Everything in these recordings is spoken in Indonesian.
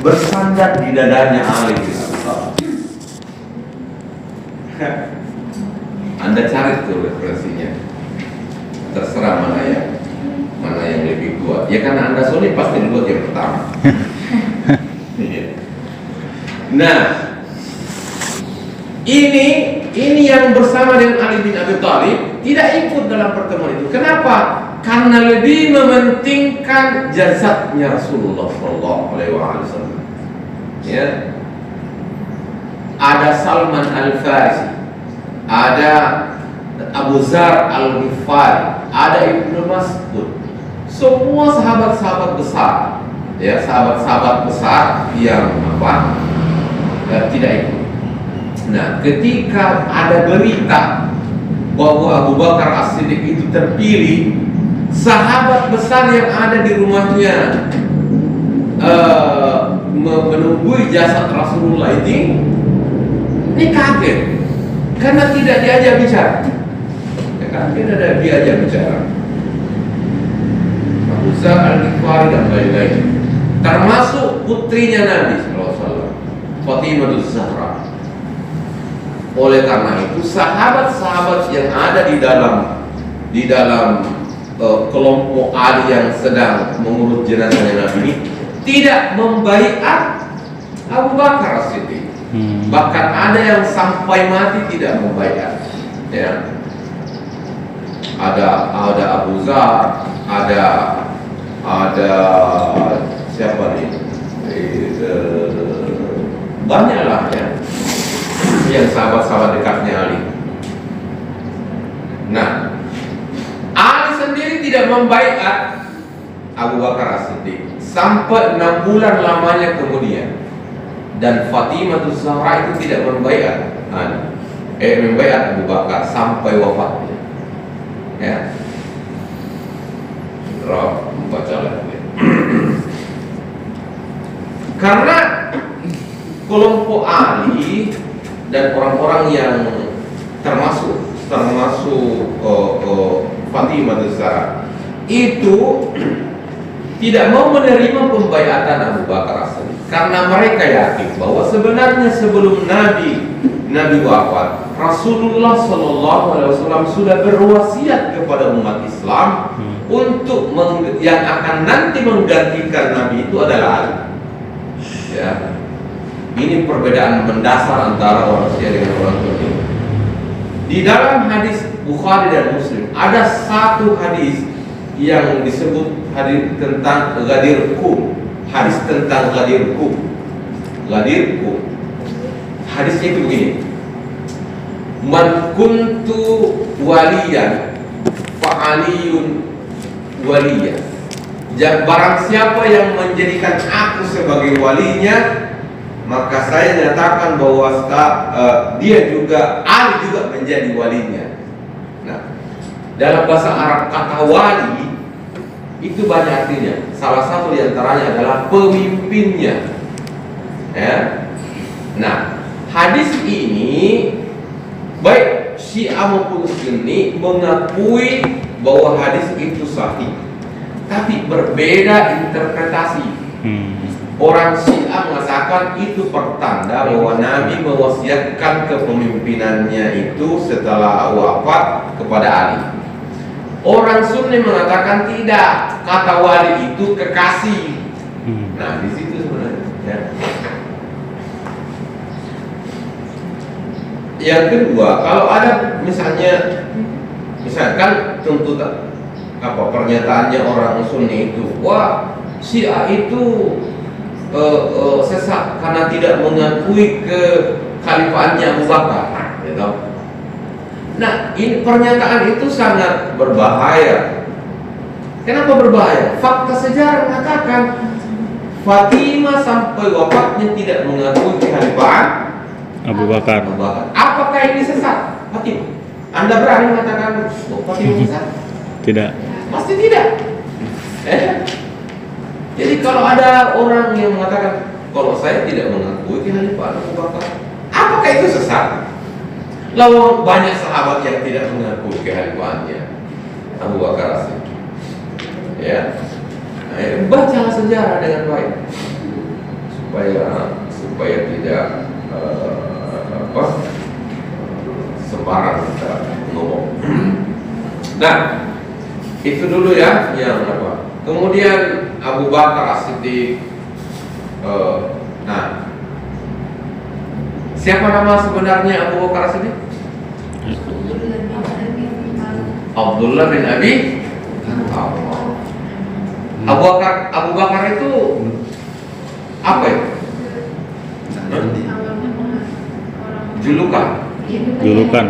bersandar di dadanya Ali bin Abi Thalib. Anda cari tuh referensinya, terserah mana yang lebih kuat. Ya karena Anda solid pasti dibuat yang pertama. Nah, ini yang bersama dengan Ali bin Abi Thalib tidak ikut dalam pertemuan itu. Kenapa? Karena lebih mementingkan jasadnya Rasulullah Shallallahu Alaihi Wasallam. Ya, ada Salman Al-Farisi, ada Abu Zar Al-Ghifari, ada Ibnu Mas'ud. Semua sahabat-sahabat besar, ya sahabat-sahabat besar yang tidak ikut. Nah, ketika ada berita bahwa Abu Bakar As-Siddiq itu terpilih, sahabat besar yang ada di rumahnya menunggu jasad Rasulullah ini kaget karena tidak diajak bicara. Ya kan? Tidak diajak bicara. Abu Zar Al-Ghifari dan lain-lain, termasuk putrinya Nabi SAW, Fatimah Zahra. Oleh karena itu sahabat-sahabat yang ada di dalam kelompok Ali yang sedang mengurus jenazahnya Nabi ini tidak membaiat Abu Bakar As-Siddiq. Bahkan ada yang sampai mati tidak membaiat. Ya. Ada Abu Zar, ada siapa nih? Banyaklah ya. Yang sahabat-sahabat dekatnya Ali. Nah, Ali sendiri tidak membaiat Abu Bakar As-Siddiq sampai 6 bulan lamanya kemudian. Dan Fatimah Zahra itu tidak membaiat membaiat Abu Bakar sampai wafatnya. Ya. Roh membaca lagi. Karena kelompok Ali dan orang-orang yang termasuk Fatimah Zahra itu tidak mau menerima pembaiatan Abu Bakar As-Siddiq karena mereka yakin bahwa sebenarnya sebelum Nabi wafat, Rasulullah Shallallahu Alaihi Wasallam sudah berwasiat kepada umat Islam untuk yang akan nanti menggantikan Nabi itu adalah Ali. Ya. Ini perbedaan mendasar antara orang Syiah dengan orang Sunni. Di dalam hadis Bukhari dan Muslim ada satu hadis yang disebut hadis tentang Ghadir Qum. Hadis tentang Ghadir Qum. Hadisnya itu begini. Man kuntu waliyan fa aliyun waliyan. Barang siapa yang menjadikan aku sebagai walinya, maka saya nyatakan bahwa Ali juga menjadi walinya. Nah, dalam bahasa Arab kata wali itu banyak artinya. Salah satu diantaranya adalah pemimpinnya. Ya. Nah, hadis ini baik Syiah maupun Sunni mengakui bahwa hadis itu sahih, tapi berbeda interpretasi. Orang Syiah mengatakan itu pertanda bahwa Nabi mewasiatkan kepemimpinannya itu setelah wafat kepada Ali. Orang Sunni mengatakan tidak, kata wali itu kekasih. Nah, di situ sebenarnya. Ya. Yang kedua, kalau ada misalkan tuntutan pernyataannya orang Sunni itu, wah Syiah itu sesat karena tidak mengakui kekhalifaannya Abu Bakar, gitu. Nah, ini pernyataan itu sangat berbahaya. Kenapa berbahaya? Fakta sejarah mengatakan Fatimah sampai wafatnya tidak mengakui kekhalifahan Abu Bakar. Apakah ini sesat, Fatimah? Anda berani mengatakan Fatimah sesat? Tidak. Pasti tidak. Jadi kalau ada orang yang mengatakan kalau saya tidak mengakui kekhalifahan Abu Bakar, apakah itu sesat? Lalu banyak sahabat yang tidak mengakui kekhalifahannya Abu Bakar As-Siddiq. Ya, bacalah sejarah dengan baik supaya tidak apa sembarang kita ngomong. Nah, itu dulu ya yang apa. Kemudian Abu Bakar As-Siddiq. Nah, siapa nama sebenarnya Abu Bakar As-Siddiq? Abdullah bin Abi Aufa. Abu Bakar itu apa ya? Julukan. Julukan.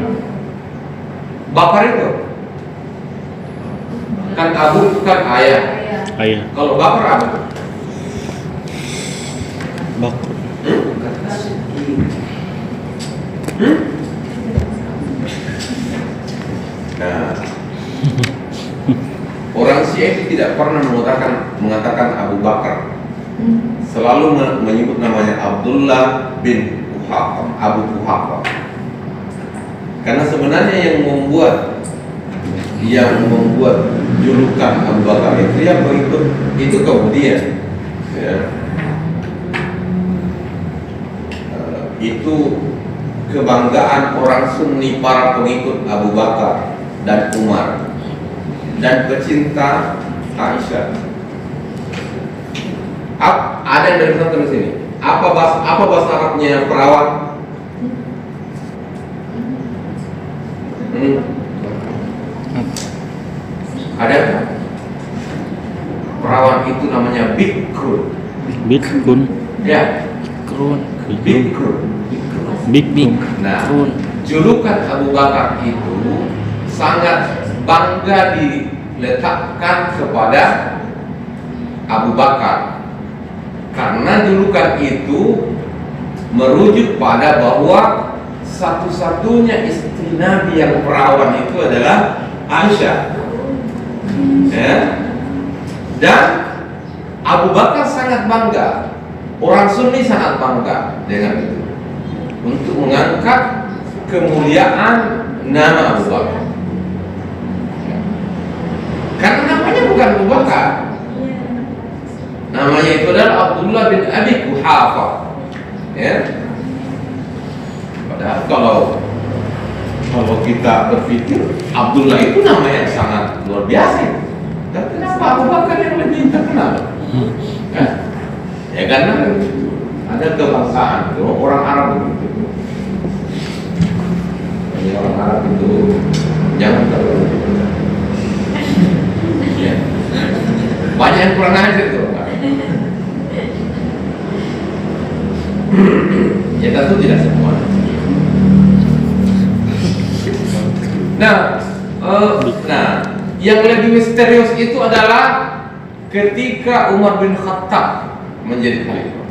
Bakar itu kan Abu itu kan ayah. Ayah. Kalau Bakar apa? Bakar. Nah, orang Syiah itu tidak pernah mengatakan Abu Bakar, selalu menyebut namanya Abdullah bin Quhafa, Abu Quhafa. Karena sebenarnya yang membuat julukan Abu Bakar itu yang berikut itu kemudian ya, itu kebanggaan orang Sunni para pengikut Abu Bakar dan Umar dan pecinta Aisyah. Ada yang dari sana sini. Apa bahasa Arabnya perawan? Ada? Perawan itu namanya bikrun. Bitkun. Ya, Krun. bikrun. Bitkun. Nah, julukan Abu Bakar itu sangat bangga diletakkan kepada Abu Bakar, karena julukan itu merujuk pada bahwa satu-satunya istri Nabi yang perawan itu adalah Aisyah. Ya. Dan Abu Bakar sangat bangga, orang Sunni sangat bangga dengan itu, untuk mengangkat kemuliaan nama Abu Bakar. Karena namanya bukan Abu Bakar, namanya itu adalah Abdullah bin Abi Quhafa. Ya. Padahal kalau kita berpikir Abdullah itu nama yang sangat luar biasa. Dan kenapa Abu Bakar yang lebih terkenal? Ya karena ada kebangsaan itu, orang Arab begitu. Ini orang Arab itu jangan terlalu. Ya. Banyak yang kurang ajar tuh. Ya tentu tidak semua. Nah, yang lebih misterius itu adalah ketika Umar bin Khattab menjadi khalifah.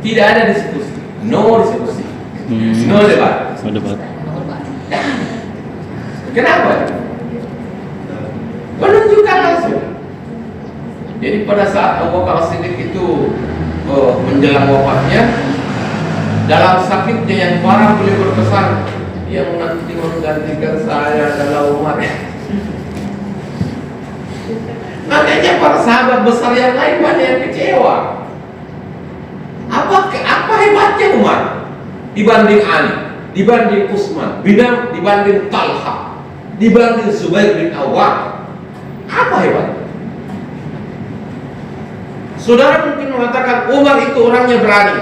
Tidak ada diskusi, no diskusi, no debat. No debat. Kenapa? Menunjukkan langsung. Jadi pada saat Abu Bakar As-Siddiq itu menjelang wafatnya, dalam sakitnya yang parah beliau berpesan, yang nanti menggantikan saya adalah Umar. Makanya para sahabat besar yang lain banyak yang kecewa. Apa hebatnya Umar dibanding Ali, dibanding Utsman, dibanding Talha, dibanding Zubair bin Awwam? Apa hebatnya? Saudara mungkin mengatakan Umar itu orangnya berani,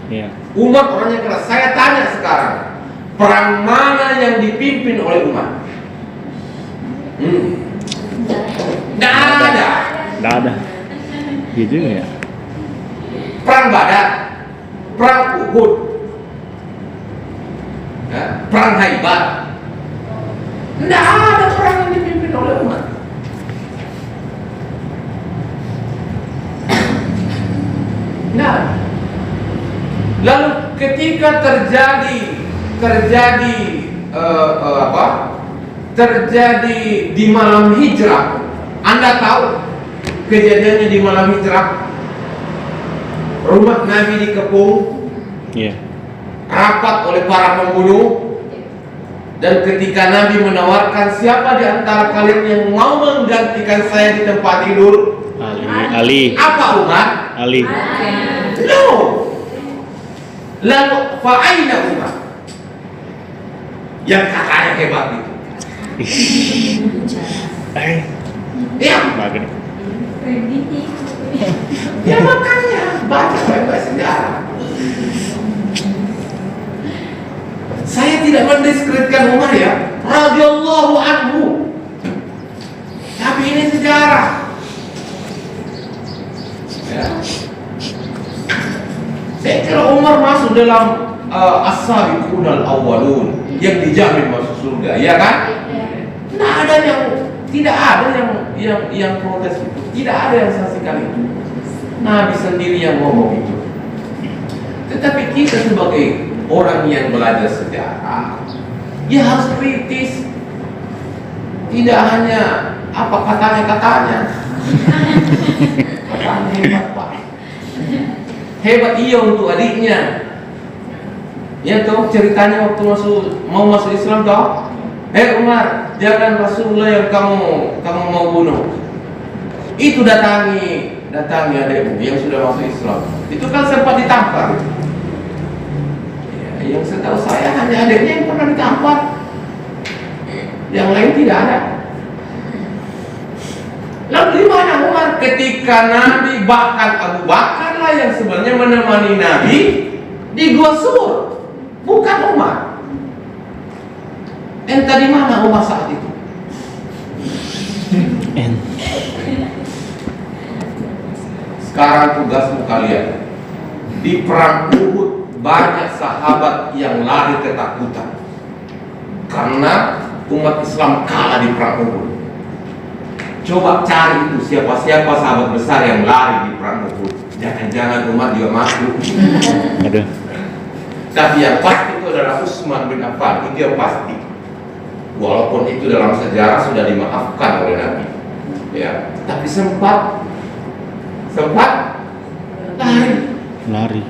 Ya. Umar orangnya keras. Saya tanya sekarang, perang mana yang dipimpin oleh Umar? Nggak ada. Nggak ada. Gitu ya. Perang Badar, perang Uhud, ya, perang Khaybar. Nggak ada perang yang dipimpin oleh Umar. Nah, lalu ketika terjadi di malam hijrah, Anda tahu kejadiannya di malam hijrah, rumah Nabi dikepung, Iya. rapat oleh para pembunuh, dan ketika Nabi menawarkan siapa di antara kalian yang mau menggantikan saya di tempat tidur, Ali. apa Umar? Ali. No. Lalu fa'aina Umar yang katanya hebat itu? Ya, Bagus. ya makanya baca baik-baik sejarah. Saya tidak mendiskreditkan Umar ya, radhiyallahu anhu. Tapi ini sejarah. Ya. Saya kira Umar masuk dalam as-sabiqun al-awwalun yang dijamin masuk surga, ya kan? Tidak ada yang protes itu. Tidak ada yang saksikan itu. Nabi sendiri yang ngomong itu. Tetapi kita sebagai orang yang belajar sejarah, ya harus kritis. Tidak hanya apa katanya. Katanya hebat Pak. Hebat iya untuk adiknya. Ya toh ceritanya waktu mau masuk Islam toh. Umar, jangan Rasulullah yang kamu mau bunuh. Itu datangi adikmu yang sudah masuk Islam. Itu kan sempat ditampar. Ya, yang setahu saya hanya adiknya yang pernah ditampar. Yang lain tidak ada. Lalu di mana Umar ketika Nabi, bahkan Abu Bakar lah yang sebenarnya menemani Nabi di Gua Sur, bukan Umar. Entah di mana Umar saat itu. Sekarang tugasmu kalian. Di perang Uhud banyak sahabat yang lari ketakutan karena umat Islam kalah di perang Uhud. Coba cari itu siapa sahabat besar yang lari di perang Uhud. Jangan-jangan Umar juga masuk. Ada. Tapi yang pasti itu adalah Utsman bin Affan. Itu yang pasti. Walaupun itu dalam sejarah sudah dimaafkan oleh Nabi, ya, tapi sempat Lari.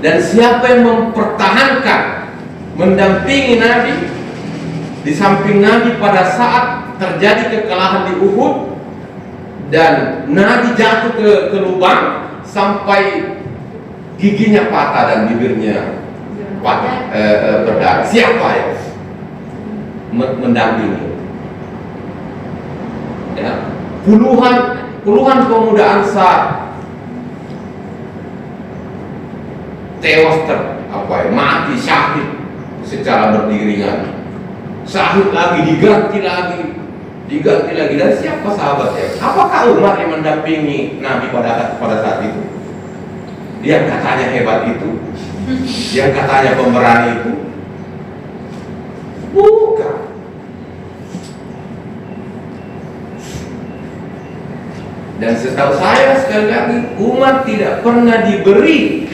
Dan siapa yang mempertahankan, mendampingi Nabi di samping Nabi pada saat terjadi kekalahan di Uhud dan Nabi jatuh ke lubang sampai giginya patah dan bibirnya patah, berdarah. Siapa ya mendampingi? Ya, puluhan pemuda Ansar tewas mati syahid secara beriringan. Syahid lagi, diganti lagi. Dan siapa sahabatnya? Apakah Umar yang mendampingi Nabi pada saat itu? Yang katanya hebat itu, yang katanya pemberani itu, bukan. Dan setahu saya sekali lagi, Umar tidak pernah diberi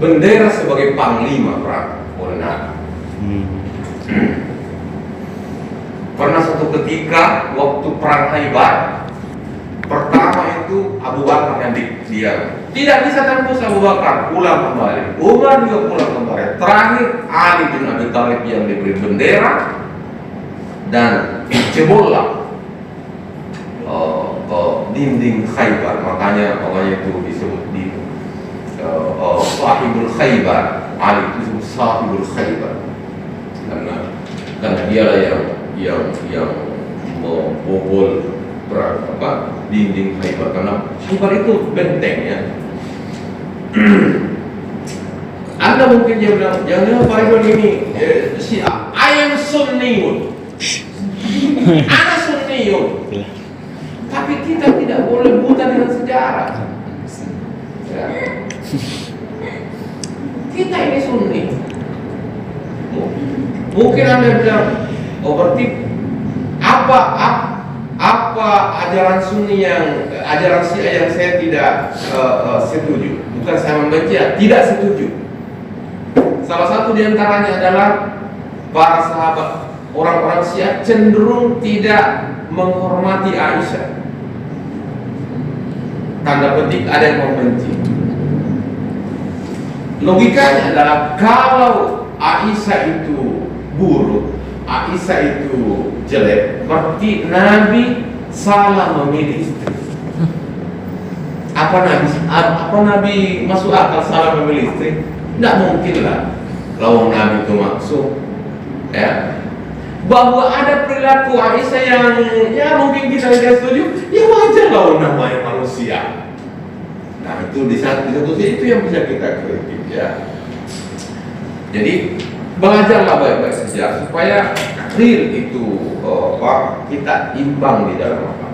bendera sebagai panglima perang oleh Nabi. Pernah satu ketika waktu perang Khaybar, pertama itu Abu Bakar yang dia tidak bisa tembus. Abu Bakar pulang kembali, Umar juga pulang kembali. Terakhir Ali bin Abi Thalib yang diberi bendera dan cebollah dinding Khaybar. Makanya itu disebut di Sahibul Khaybar. Ali itu disebut Sahibul Khaybar karena dialah yang membobol dinding Khaybar, karena Khaybar itu benteng ya. Anda mungkin dia bilang, jangan Pak Iwan ini I am Sunniyun, Ana Sunniyun. Tapi kita tidak boleh buta dengan sejarah ya. Kita ini Sunni. Mungkin Anda bilang, oh berarti apa ajaran Sunni ajaran Syiah yang saya tidak setuju? Bukan saya membenci, tidak setuju. Salah satu diantaranya adalah para sahabat, orang-orang Syiah cenderung tidak menghormati Aisyah. Tanda petik ada yang membenci. Logikanya adalah kalau Aisyah itu buruk, Aisyah itu jelek, berarti Nabi salah memilih istri. Apa Nabi masuk akal salah memilih istri? Tidak mungkin lah. Lawang Nabi itu maksud, ya, bahwa ada perilaku Aisyah yang ya mungkin kita tidak setuju, ya wajar lah namanya manusia. Nah itu di satu sisi itu yang bisa kita kritik, ya. Jadi belajarlah baik-baik sejarah supaya real itu kita imbang di dalam apa.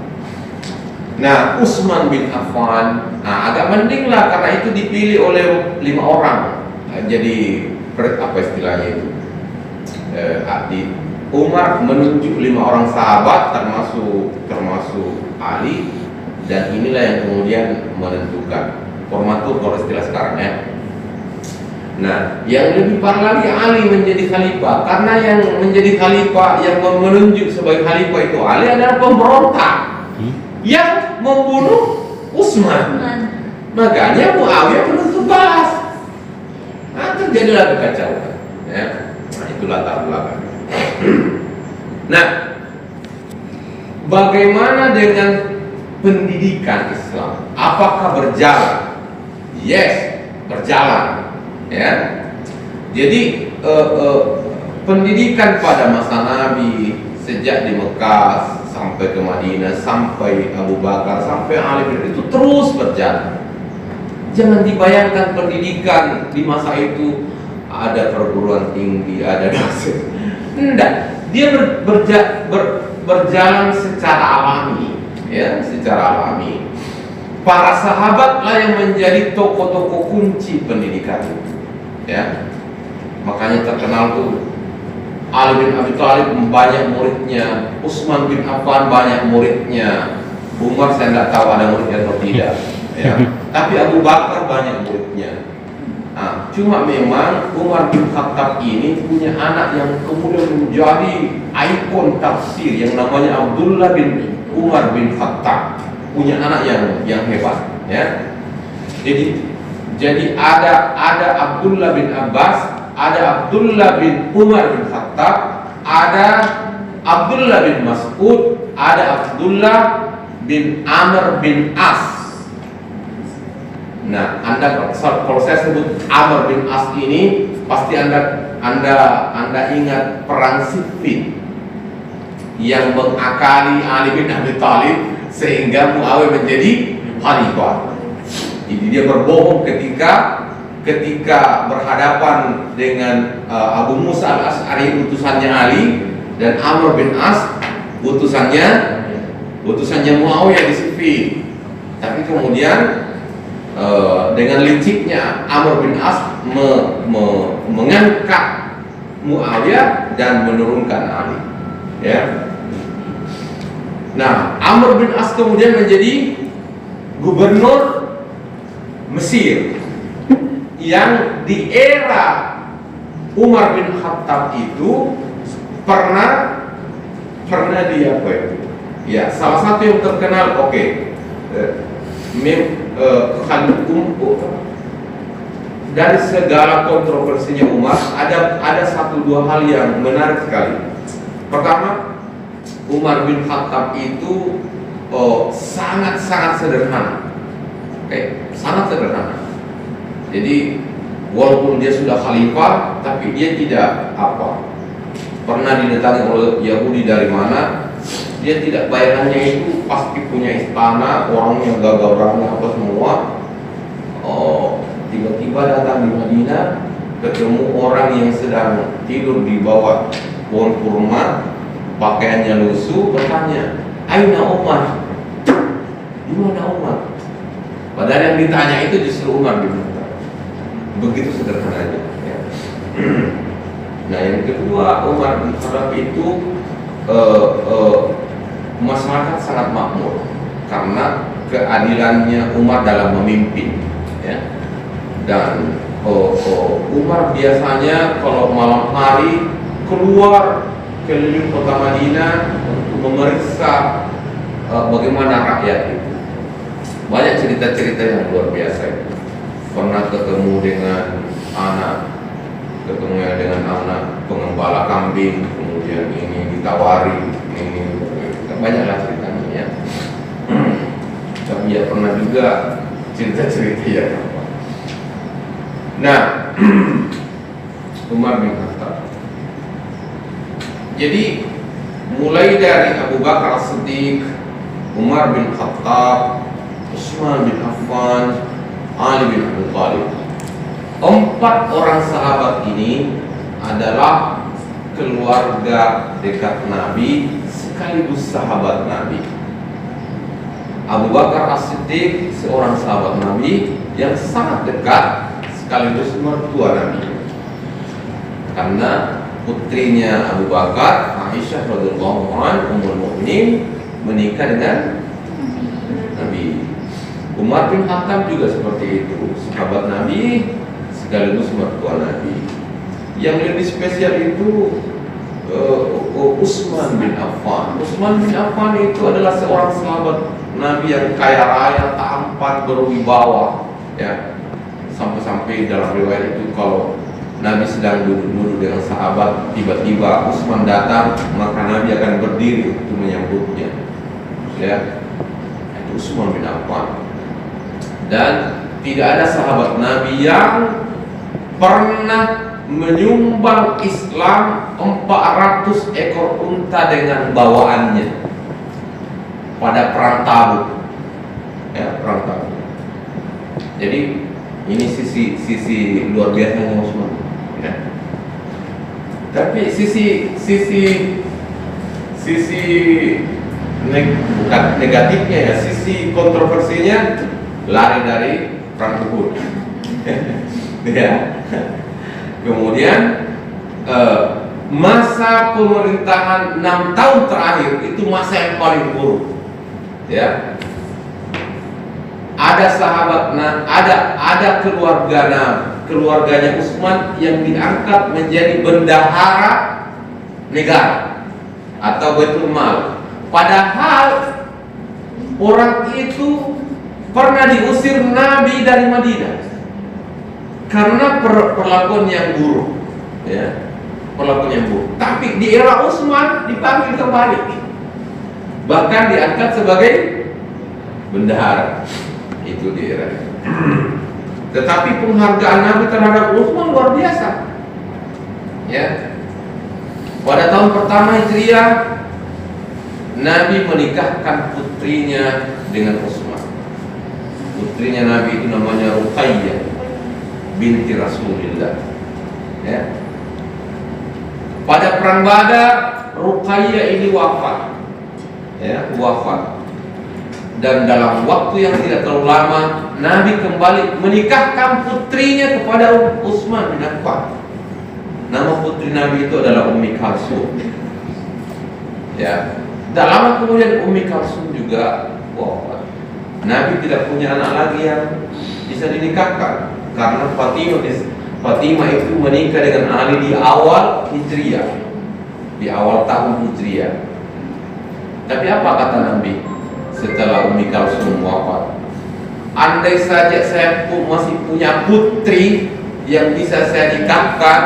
Nah, Utsman bin Affan, agak mending lah karena itu dipilih oleh 5 orang. Jadi apa istilahnya itu? Umar menunjuk 5 orang sahabat termasuk Ali, dan inilah yang kemudian menentukan formatur kalau istilah sekarang, ya. Nah, yang lebih parah lagi Ali menjadi khalifah, karena yang menjadi khalifah yang menunjuk sebagai khalifah itu Ali adalah pemberontak yang membunuh Utsman. Makanya Muawiyah menuntut balas. Nah, terjadilah kekacauan, ya. Nah, itu latar belakang. Nah, bagaimana dengan pendidikan Islam? Apakah berjalan? Yes, berjalan. Ya, jadi pendidikan pada masa Nabi sejak di Mekah sampai ke Madinah, sampai Abu Bakar, sampai Ali itu terus berjalan. Jangan dibayangkan pendidikan di masa itu ada perguruan tinggi, ada dosen. Enggak, dia berjalan secara alami, ya, secara alami. Para sahabat lah yang menjadi tokoh-tokoh kunci pendidikan itu. Ya, makanya terkenal tuh Ali bin Abi Thalib banyak muridnya, Utsman bin Affan banyak muridnya, Umar saya tidak tahu ada muridnya atau tidak, ya. Tapi Abu Bakar banyak muridnya. Nah, cuma memang Umar bin Khattab ini punya anak yang kemudian menjadi ikon tafsir yang namanya Abdullah bin Umar bin Khattab, punya anak yang hebat, ya. Jadi ada Abdullah bin Abbas, ada Abdullah bin Umar bin Khattab, ada Abdullah bin Mas'ud, ada Abdullah bin Amr bin As. Nah, kalau saya sebut Amr bin As ini, pasti anda ingat perang Siffin yang mengakali Ali bin Abi Thalib sehingga Muawiyah menjadi khalifah. Jadi dia berbohong ketika berhadapan dengan Abu Musa al-Asy'ari utusannya Ali, dan Amr bin As utusannya Muawiyah di Siffin. Tapi kemudian dengan liciknya Amr bin As mengangkat Muawiyah dan menurunkan Ali, ya. Nah, Amr bin As kemudian menjadi gubernur Mesir yang di era Umar bin Khattab itu pernah dia apa itu? Ya, salah satu yang terkenal, dari segala kontroversinya Umar, ada 1-2 hal yang menarik sekali. Pertama, Umar bin Khattab itu sangat-sangat sederhana. Sangat sederhana. Jadi walaupun dia sudah khalifah, tapi dia tidak pernah didatangi oleh Yahudi dari mana. Dia tidak, bayangannya itu pasti punya istana, orangnya gagah berani apa semua. Tiba-tiba datang di Madinah, ketemu orang yang sedang tidur di bawah pohon kurma, pakaiannya lusuh, bertanya, "Aina Umar?" Di mana Umar? Padahal yang ditanya itu justru Umar bin Khattab. Begitu sederhananya, ya. Nah, yang kedua, Umar bin Khattab itu masyarakat sangat makmur karena keadilannya Umar dalam memimpin, ya. Dan Umar biasanya kalau malam hari keluar keliling kota Madinah untuk memeriksa bagaimana rakyat itu. Banyak cerita-cerita yang luar biasa itu. Pernah ketemu dengan anak pengembala kambing, kemudian ini ditawari, ini banyaklah ceritanya, ya. juga cerita-cerita yang apa. Nah, Umar bin Khattab. Jadi mulai dari Abu Bakar As-Siddiq, Umar bin Khattab, Utsman bin Affan, Ali bin Abi Thalib. 4 orang sahabat ini adalah keluarga dekat Nabi sekaligus sahabat Nabi. Abu Bakar As-Siddiq seorang sahabat Nabi yang sangat dekat sekaligus mertua Nabi. Karena putrinya Abu Bakar, Aisyah radhiyallahu anha, Ummul Mukminin, menikah dengan Nabi. Umar bin Khattab juga seperti itu, sahabat Nabi sekaligus mertua Nabi. Yang lebih spesial itu Utsman bin Affan. Utsman bin Affan itu adalah seorang sahabat Nabi yang kaya raya, tampan, berwibawa, ya. Sampai-sampai dalam riwayat itu kalau Nabi sedang duduk-duduk dengan sahabat, tiba-tiba Utsman datang, maka Nabi akan berdiri untuk menyambutnya. Ya, itu Utsman bin Affan. Dan tidak ada sahabat Nabi yang pernah menyumbang Islam 400 ekor unta dengan bawaannya pada perang Tabuk. Ya, perang Tabuk. Jadi ini sisi luar biasanya Utsman. Ya. Tapi bukan negatifnya ya, sisi kontroversinya lari dari perang Uhud. Ya. Kemudian masa pemerintahan 6 tahun terakhir itu masa yang paling buruk. Ya. Ada sahabat, ada keluarganya Utsman yang diangkat menjadi bendahara negara atau Baitul Mal. Padahal orang itu pernah diusir Nabi dari Madinah karena perlakuan yang buruk, ya, perlakuan yang buruk. Tapi di era Utsman dipanggil kembali, bahkan diangkat sebagai bendahara. Itu di era itu. Tetapi penghargaan Nabi terhadap Utsman luar biasa. Ya. Pada tahun pertama Hijriah, Nabi menikahkan putrinya dengan Utsman. Putrinya Nabi itu namanya Ruqayyah binti Rasulullah. Ya. Pada perang Badar, Ruqayyah ini wafat. Ya, wafat. Dan dalam waktu yang tidak terlalu lama, Nabi kembali menikahkan putrinya kepada Utsman bin Affan. Nama putri Nabi itu adalah Ummi Kalsum. Ya, tak lama kemudian Ummi Kalsum juga wafat. Nabi tidak punya anak lagi yang bisa dinikahkan karena Fatimah itu menikah dengan Ali di awal Hijriah, di awal tahun Hijriah. Tapi apa kata Nabi setelah Ummi Kalsum wafat? Andai saja saya masih punya putri yang bisa saya nikahkan,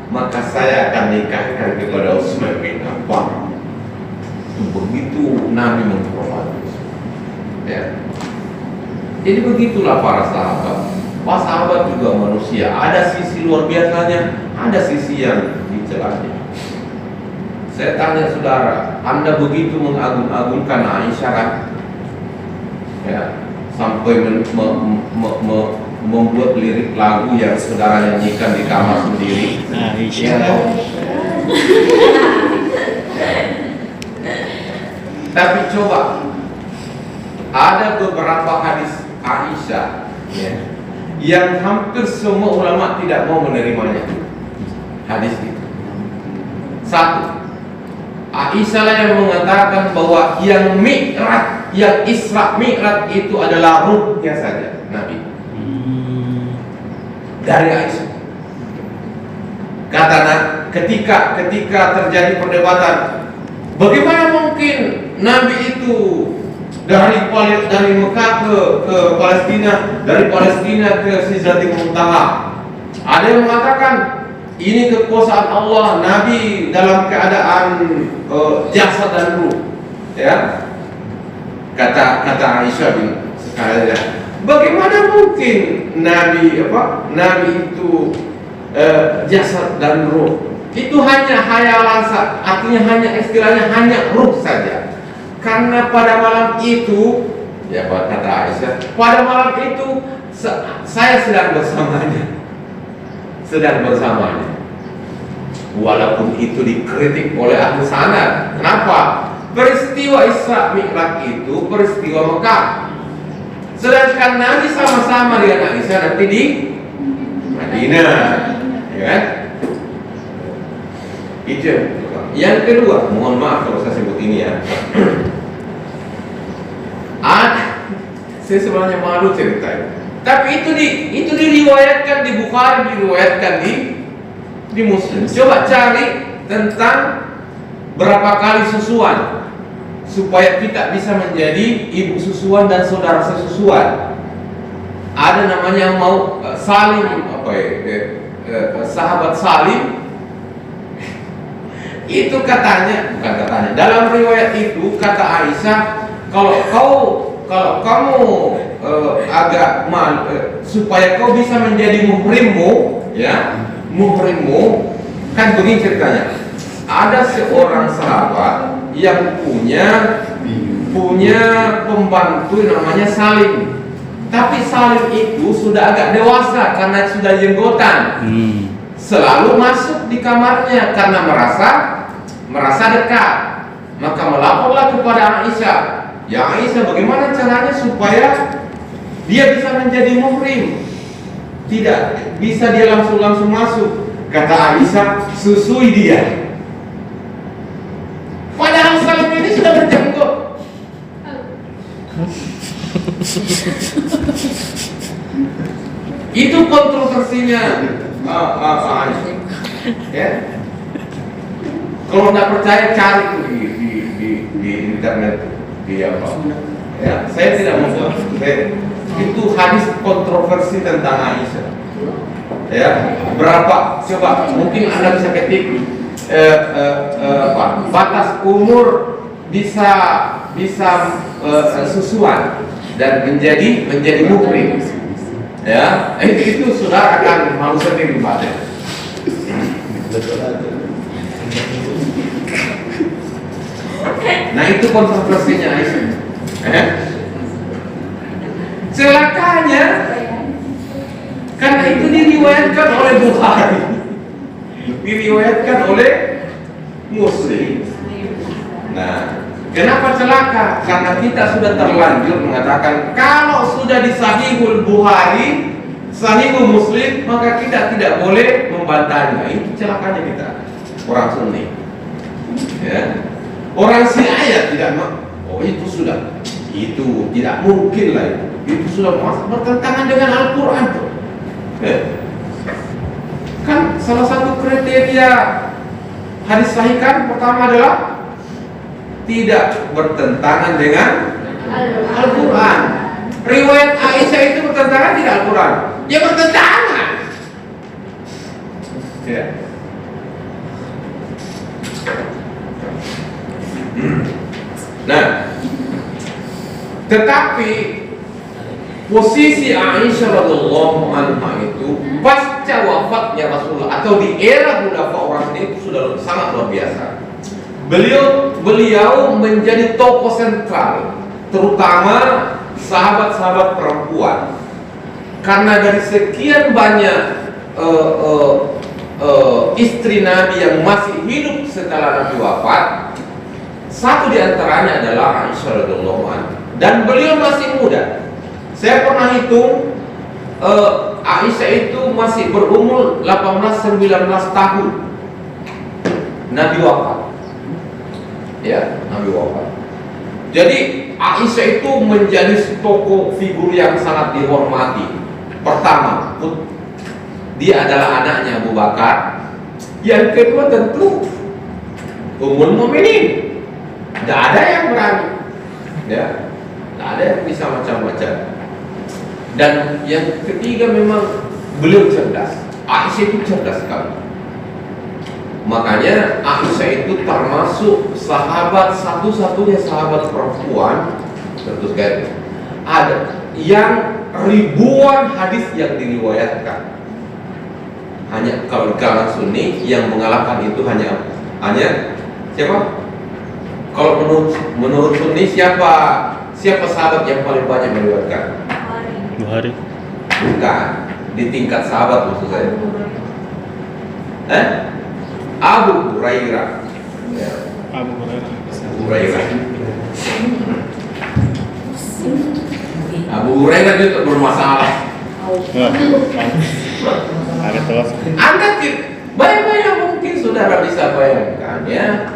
maka saya akan nikahkan kepada Utsman bin Affan. Begitu Nabi menghormati. Ya. Jadi begitulah para sahabat. Para sahabat juga manusia. Ada sisi luar biasanya, ada sisi yang dicelanya. Saya tanya saudara, Anda begitu mengagung-agungkan Aisyah kan? Ya, sampai membuat lirik lagu yang saudara nyanyikan di kamar sendiri. Aisyah. Ya, tapi coba ada beberapa hadis Aisyah, ya, yang hampir semua ulama tidak mau menerimanya. Hadis itu. Satu, Aisyah lah yang mengatakan bahwa yang Mi'raj, yang Isra Mi'raj itu adalah ruhnya saja Nabi. Dari Aisyah. Kata ketika terjadi perdebatan, bagaimana mungkin Nabi itu dari Mekah ke Palestina, dari Palestina ke Sidratil Muntaha. Ada yang mengatakan ini kekuasaan Allah, Nabi dalam keadaan jasad dan ruh. Ya. Kata Aisyah Bagaimana mungkin Nabi itu jasad dan ruh? Itu hanya hayalan, artinya hanya istilahnya hanya ruh saja. Karena pada malam itu, ya kata Aisyah, pada malam itu saya sedang bersamanya. Walaupun itu dikritik oleh ahli sanad. Kenapa? Peristiwa Isra Mi'raj itu peristiwa Mekah. Sedangkan Nabi sama-sama dengan Aisyah nanti di Madinah, ya kan? Itu yang kedua. Mohon maaf kalau saya sebut ini ya. Saya sebenarnya malu ceritanya. Tapi itu diriwayatkan di Bukhari, diriwayatkan di Muslim. Coba cari tentang berapa kali susuan supaya kita bisa menjadi ibu susuan dan saudara sesusuan. Ada namanya mau Salim sahabat Salim. Itu bukan katanya. Dalam riwayat itu kata Aisyah, kalau kamu agak supaya kau bisa menjadi muhrimmu, ya, muhrimmu, kan begini ceritanya. Ada seorang sahabat yang punya pembantu namanya Salim. Tapi Salim itu sudah agak dewasa karena sudah jenggotan. Selalu masuk di kamarnya karena merasa dekat. Maka melaporlah kepada Aisyah. Ya Aisyah, bagaimana caranya supaya dia bisa menjadi muhrim? Tidak bisa dia langsung masuk. Kata Aisyah, susui dia. Padahal Salim ini sudah berjenggot. Itu kontroversinya Aisyah. Ya. Kalau tidak percaya cari di internet, ya, saya tidak mau. Itu hadis kontroversi tentang Aisyah. Ya, berapa? Coba, mungkin Anda bisa ketik batas umur bisa susuan dan menjadi muhrim. Ya, itu sudah akan malu sendiri pada. Nah, itu kontroversinya Aisyah. Celakanya karena itu diriwayatkan oleh Bukhari, diriwayatkan oleh Muslim. Nah, kenapa celaka? Karena kita sudah terlanjur mengatakan kalau sudah di Sahihul Bukhari, Sahihul Muslim, maka kita tidak boleh membantahnya. Itu celakanya kita, orang Sunni. Ya. Orang Syiah tidak mau. Oh, itu sudah, itu tidak mungkin lah itu. Itu sudah bertentangan dengan Al-Quran tuh. Kan salah satu kriteria hadis sahih kan pertama adalah tidak bertentangan dengan Al-Quran. Riwayat Aisyah itu bertentangan tidak Al-Quran? Ya bertentangan. Ya. Nah, tetapi posisi Aisyah radhiyallahu anha itu pasca wafatnya Rasulullah atau di era Khulafaur Rasyidin itu sudah sangat luar biasa. Beliau menjadi tokoh sentral, terutama sahabat-sahabat perempuan. Karena dari sekian banyak istri Nabi yang masih hidup setelah Nabi wafat, satu di antaranya adalah Aisyah radhiyallahu anha, dan beliau masih muda. Saya pernah hitung, Aisyah itu masih berumur 18-19 tahun Nabi wafat. Ya, Nabi wafat. Jadi Aisyah itu menjadi tokoh figur yang sangat dihormati. Pertama, dia adalah anaknya Abu Bakar. Yang kedua tentu Ummul Mukminin. Tidak ada yang berani, ya, tidak ada yang bisa macam-macam. Dan yang ketiga memang beliau cerdas. Aisyah itu cerdas sekali. Makanya Aisyah itu termasuk sahabat satu-satunya sahabat perempuan, tentu sekali ada yang ribuan hadis yang diriwayatkan. Hanya kalau di kalangan Sunni yang mengalahkan itu hanya siapa? Kalau menurut Sunni siapa sahabat yang paling banyak meriwayatkan? Bukhari. Bukan, di tingkat sahabat maksud saya. Abu Hurairah. Ya. Abu Hurairah. Abu Hurairah itu bermasalah. Ada tewas. Anda banyak mungkin saudara bisa bayangkan ya.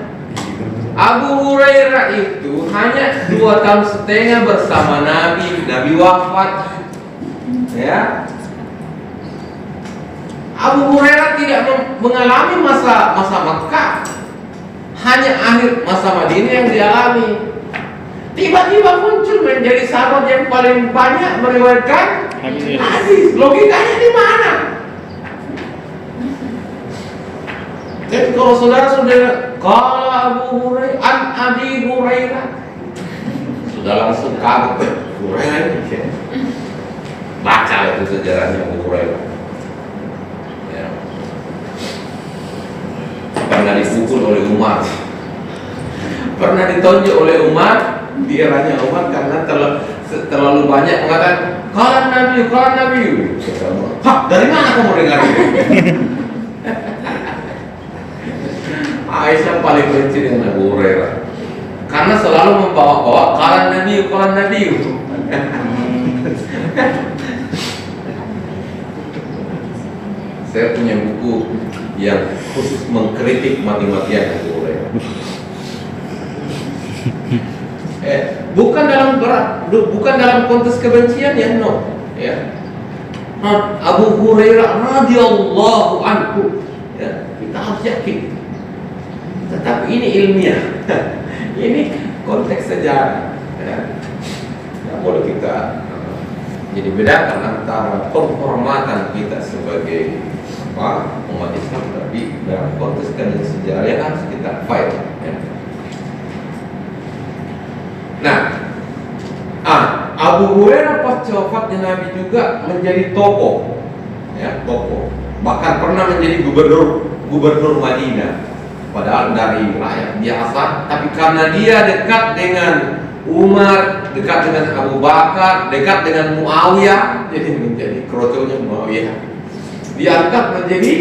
Abu Hurairah itu hanya 2 tahun setengah bersama Nabi wafat. Ya. Abu Hurairah tidak mengalami masa Mekah, hanya akhir masa Madinah yang dialami. Tiba-tiba muncul menjadi sahabat yang paling banyak meriwayatkan hadis. Logikanya di mana? Jadi kalau saudara-saudara kalau Abu Hurairah an Abi Hurairah sudah langsung kaget. Hurairah ini baca itu sejarahnya Abu Hurairah. Ya. Pernah dipukul oleh Umar, pernah ditonjok oleh Umar di eranya Umar karena terlalu banyak mengatakan kalau Nabi. Hah, dari mana kamu dengar ini? Aisyah paling benci dengan Abu Hurairah karena selalu membawa-bawa kalau Nabi. Saya punya buku yang khusus mengkritik mati-matian Abu Hurairah. Bukan dalam konteks kebencian ya, no. Ya. Abu Hurairah radhiyallahu anhu. Ya, kita harus yakin. Tetapi ini ilmiah. Ini konteks sejarah. Ya. Tidak boleh kita jadi bedakan antara penghormatan kita sebagai umat Islam, tapi dalam konteks sejarah yang harus kita fight. Ya. Nah, Abu Hurairah pasca wafatnya Nabi juga menjadi tokoh, ya, tokoh. Bahkan pernah menjadi gubernur Madinah. Padahal dari rakyat biasa, tapi karena dia dekat dengan Umar, dekat dengan Abu Bakar, dekat dengan Muawiyah, jadi menjadi kroconya Muawiyah. Diangkat menjadi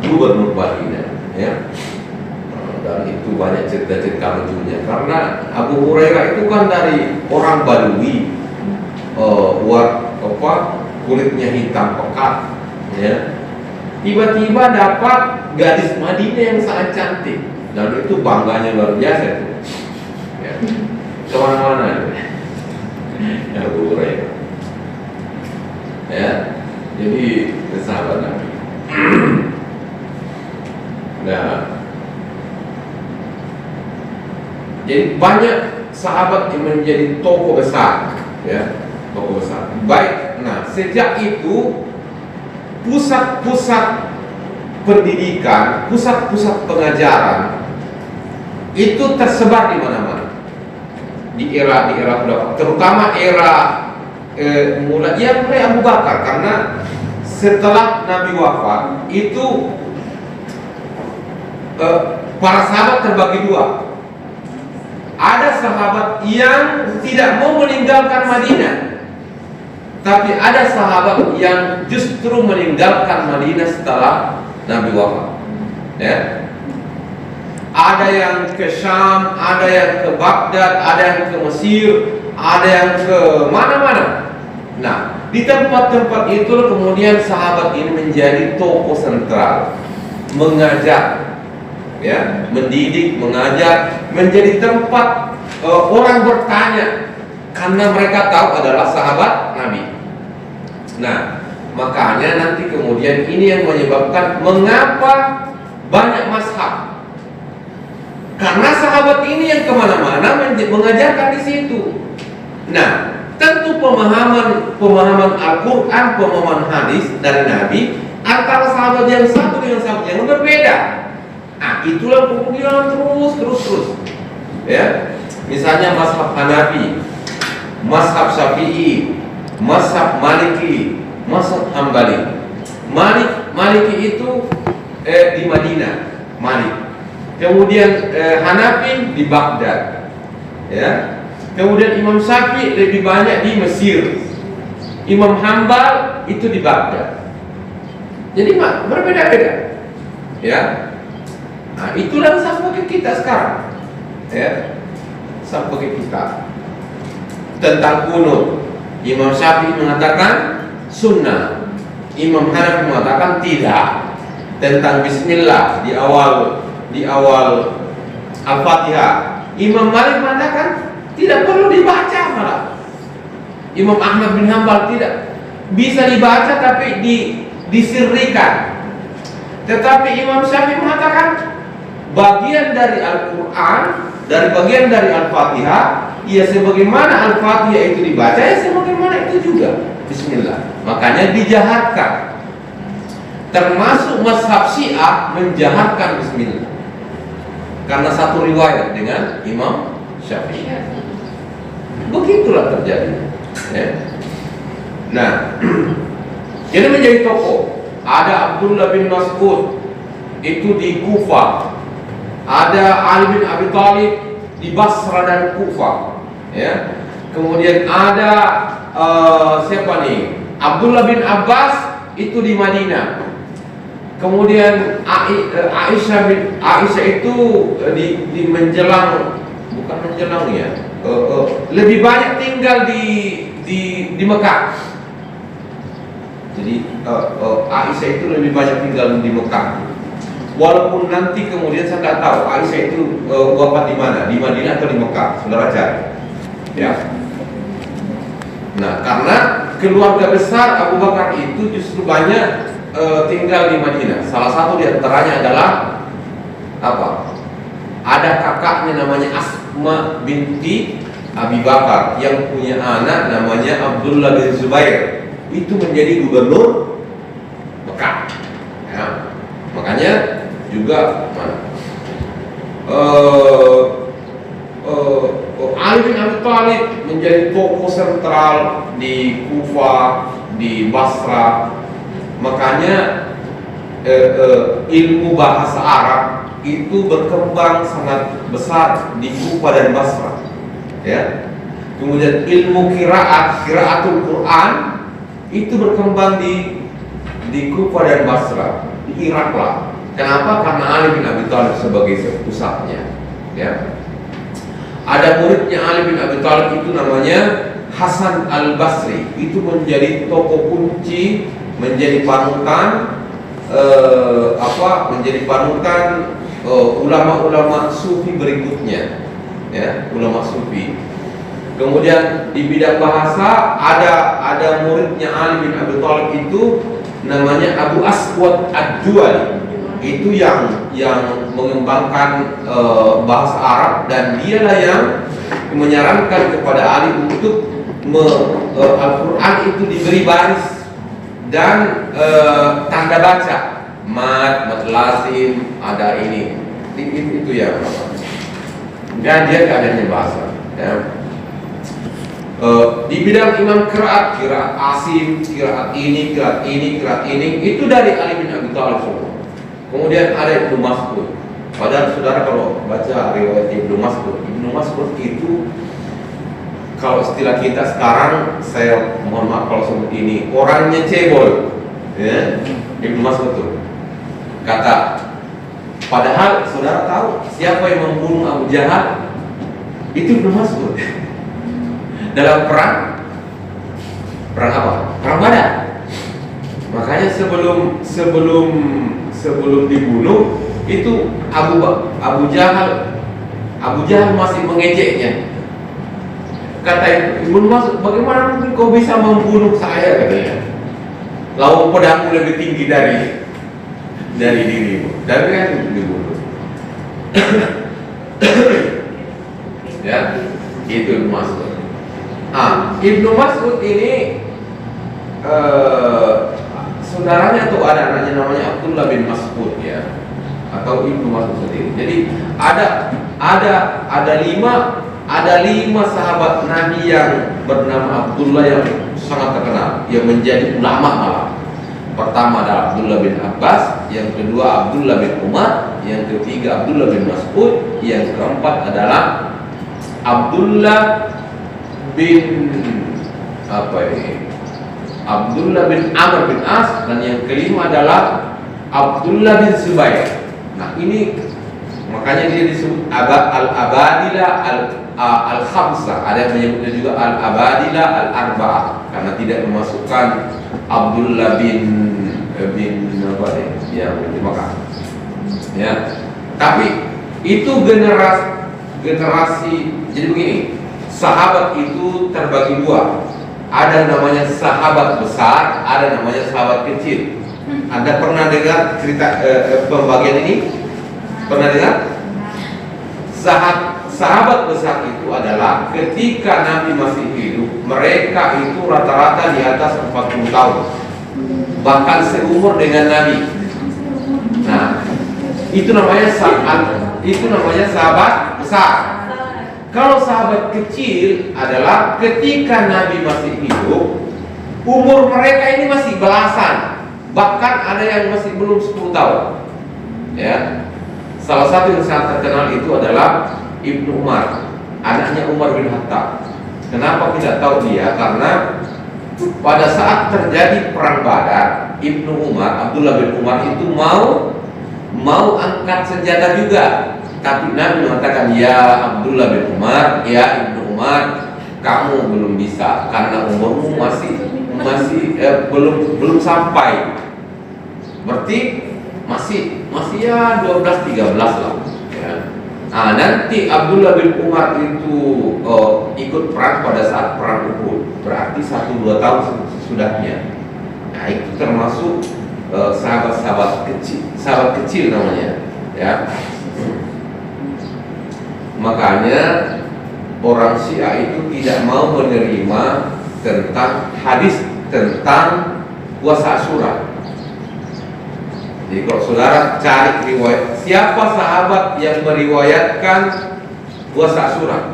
gubernur Madinah, ya. Dan itu banyak cerita-cerita lucunya karena Abu Hurairah itu kan dari orang Badui, kulitnya hitam pekat, ya. Tiba-tiba dapat gadis Madinah yang sangat cantik, dan itu bangganya luar biasa itu. Ya. Kemana-mana ya, Abu Hurairah. Ya, jadi sahabat Nabi. Nah, jadi banyak sahabat yang menjadi tokoh besar, ya, tokoh besar. Baik, nah sejak itu pusat-pusat pendidikan, pusat-pusat pengajaran itu tersebar di mana-mana. Di era khilafah, terutama era mulai Abu Bakar, karena setelah Nabi wafat itu para sahabat terbagi 2. Ada sahabat yang tidak mau meninggalkan Madinah, tapi ada sahabat yang justru meninggalkan Madinah setelah Nabi wafat. Ya. Ada yang ke Syam, ada yang ke Baghdad, ada yang ke Mesir, ada yang ke mana-mana. Nah, di tempat-tempat itu kemudian sahabat ini menjadi tokoh sentral, mengajar, ya, mendidik, mengajar, menjadi tempat orang bertanya karena mereka tahu adalah sahabat Nabi. Nah, makanya nanti kemudian ini yang menyebabkan mengapa banyak mazhab, karena sahabat ini yang kemana-mana mengajarkan di situ. Nah, tentu pemahaman Al-Quran, pemahaman hadis dari Nabi antara sahabat yang satu dengan sahabat yang berbeda. Nah, itulah kemudian terus. Ya, misalnya mazhab Hanafi, mazhab Syafi'i, mazhab Maliki, mazhab Hambali. Maliki itu di Madinah, Malik. Kemudian Hanafi di Baghdad, ya. Kemudian Imam Syafi'i lebih banyak di Mesir. Imam Hambal itu di Baghdad. Jadi berbeda-beda, ya. Nah, itulah sampai kita sekarang, ya. Sampai kita tentang kunut. Imam Syafi'i mengatakan sunnah, Imam Hanafi mengatakan tidak. Tentang bismillah di awal Al-Fatihah, Imam Malik mengatakan tidak perlu dibaca malah. Imam Ahmad bin Hanbal tidak, bisa dibaca tapi disirrikan. Tetapi Imam Syafi'i mengatakan bagian dari Al-Quran, bagian dari Al-Fatihah, ya sebagaimana Al-Fatihah itu dibaca, ya sebagaimana itu juga bismillah. Makanya dijaharkan. Termasuk mazhab Syiah menjaharkan bismillah, karena satu riwayat dengan Imam Syafi'i. Begitulah terjadi, ya. Nah, ini menjadi tokoh. Ada Abdullah bin Mas'ud itu di Kufah, ada Ali bin Abi Thalib di Basra dan Kufah, ya. Kemudian ada siapa nih? Abdullah bin Abbas itu di Madinah. Kemudian Aisyah itu di menjelang, bukan menjelang ya, lebih banyak tinggal di Mekah. Jadi Aisyah itu lebih banyak tinggal di Mekah. Walaupun nanti kemudian saya nggak tahu Aisyah itu wafat di mana, di Madinah atau di Mekah, saudara cari, ya. Nah, karena keluarga besar Abu Bakar itu justru banyak tinggal di Madinah. Salah satu di antaranya adalah apa? Ada kakaknya namanya Asma binti Abi Bakar yang punya anak namanya Abdullah bin Zubair. Itu menjadi gubernur Mekah. Ya. Makanya juga Ali bin Abi Thalib menjadi tokoh sentral di Kufah, di Basra. Makanya ilmu bahasa Arab itu berkembang sangat besar di Kufah dan Basra, ya. Kemudian ilmu qiraatul Quran itu berkembang di Kufah dan Basra, di Irak lah. Kenapa? Karena Ali bin Abi Thalib sebagai pusatnya, ya. Ada muridnya Ali bin Abi Thalib itu namanya Hasan Al-Basri. Itu menjadi tokoh kunci, menjadi panutan ulama-ulama sufi berikutnya, ya, ulama sufi. Kemudian di bidang bahasa ada muridnya Ali bin Abi Thalib itu namanya Abu Aswad Ad-Duali. Itu yang mengembangkan bahasa Arab, dan dialah yang menyarankan kepada Ali untuk Al-Quran itu diberi baris dan tanda baca, mat lazim, ada ini itu ya. Dan dia keadaannya bahasa, ya. Di bidang imam qiraat Asim, qiraat ini itu dari Ali bin Abi Thalib semua. Kemudian ada Ibnu Mas'ud. Padahal saudara kalau baca riwayat Ibnu Mas'ud itu, kalau istilah kita sekarang, saya mohon maaf kalau sebut ini, orangnya cebol, ya. Ibnu Mas'ud itu kata, padahal saudara tahu siapa yang membunuh Abu Jahal? Itu Ibnu Mas'ud. Dalam perang apa? Perang Badar. Makanya sebelum dibunuh itu Abu Jahal masih mengejeknya. Kata Ibnu Mas'ud, bagaimana mungkin kau bisa membunuh saya, katanya. Lawan pedangmu lebih tinggi dari dirimu. Dan kan dibunuh. Ya, itu Ibnu Mas'ud. Ibnu Mas'ud ini saudaranya atau ada anaknya namanya Abdullah bin Mas'ud, ya, atau Ibnu Mas'ud sendiri. Jadi ada ada 5 sahabat Nabi yang bernama Abdullah yang sangat terkenal, yang menjadi ulama malah. Pertama adalah Abdullah bin Abbas, yang kedua Abdullah bin Umar, yang ketiga Abdullah bin Mas'ud, yang keempat adalah Abdullah bin Abdullah bin Amr bin As, dan yang kelima adalah Abdullah bin Zubair. Nah ini makanya dia disebut al-abadilah al-khamsah. Ada yang menyebutnya juga al-abadilah al-arba'ah, karena tidak memasukkan Abdullah bin yang di Makkah. Ya. Tapi itu generasi. Jadi begini, sahabat itu terbagi 2. Ada namanya sahabat besar, ada namanya sahabat kecil. Anda pernah dengar cerita pembagian ini? Pernah dengar? Sahabat besar itu adalah ketika Nabi masih hidup, mereka itu rata-rata di atas 40 tahun, bahkan seumur dengan Nabi. Nah, itu namanya sahabat besar. Kalau sahabat kecil adalah ketika Nabi masih hidup, umur mereka ini masih belasan, bahkan ada yang masih belum 10 tahun. Ya, salah satu yang sangat terkenal itu adalah Ibnu Umar, anaknya Umar bin Khattab. Kenapa kita tahu dia? Karena pada saat terjadi perang Badar, Ibnu Umar, Abdullah bin Umar itu mau angkat senjata juga. Tapi Nabi mengatakan, ya Abdullah bin Umar, ya Ibnu Umar, kamu belum bisa karena umurmu masih belum sampai. Berarti masih ya 12-13 lah. Ya. Nah, nanti Abdullah bin Umar itu ikut perang pada saat perang Uhud, berarti 1-2 tahun sesudahnya. Nah, itu termasuk sahabat kecil namanya. Ya. Makanya orang Syiah itu tidak mau menerima tentang hadis tentang puasa Asyura. Jadi kalau saudara cari riwayat, siapa sahabat yang meriwayatkan puasa Asyura?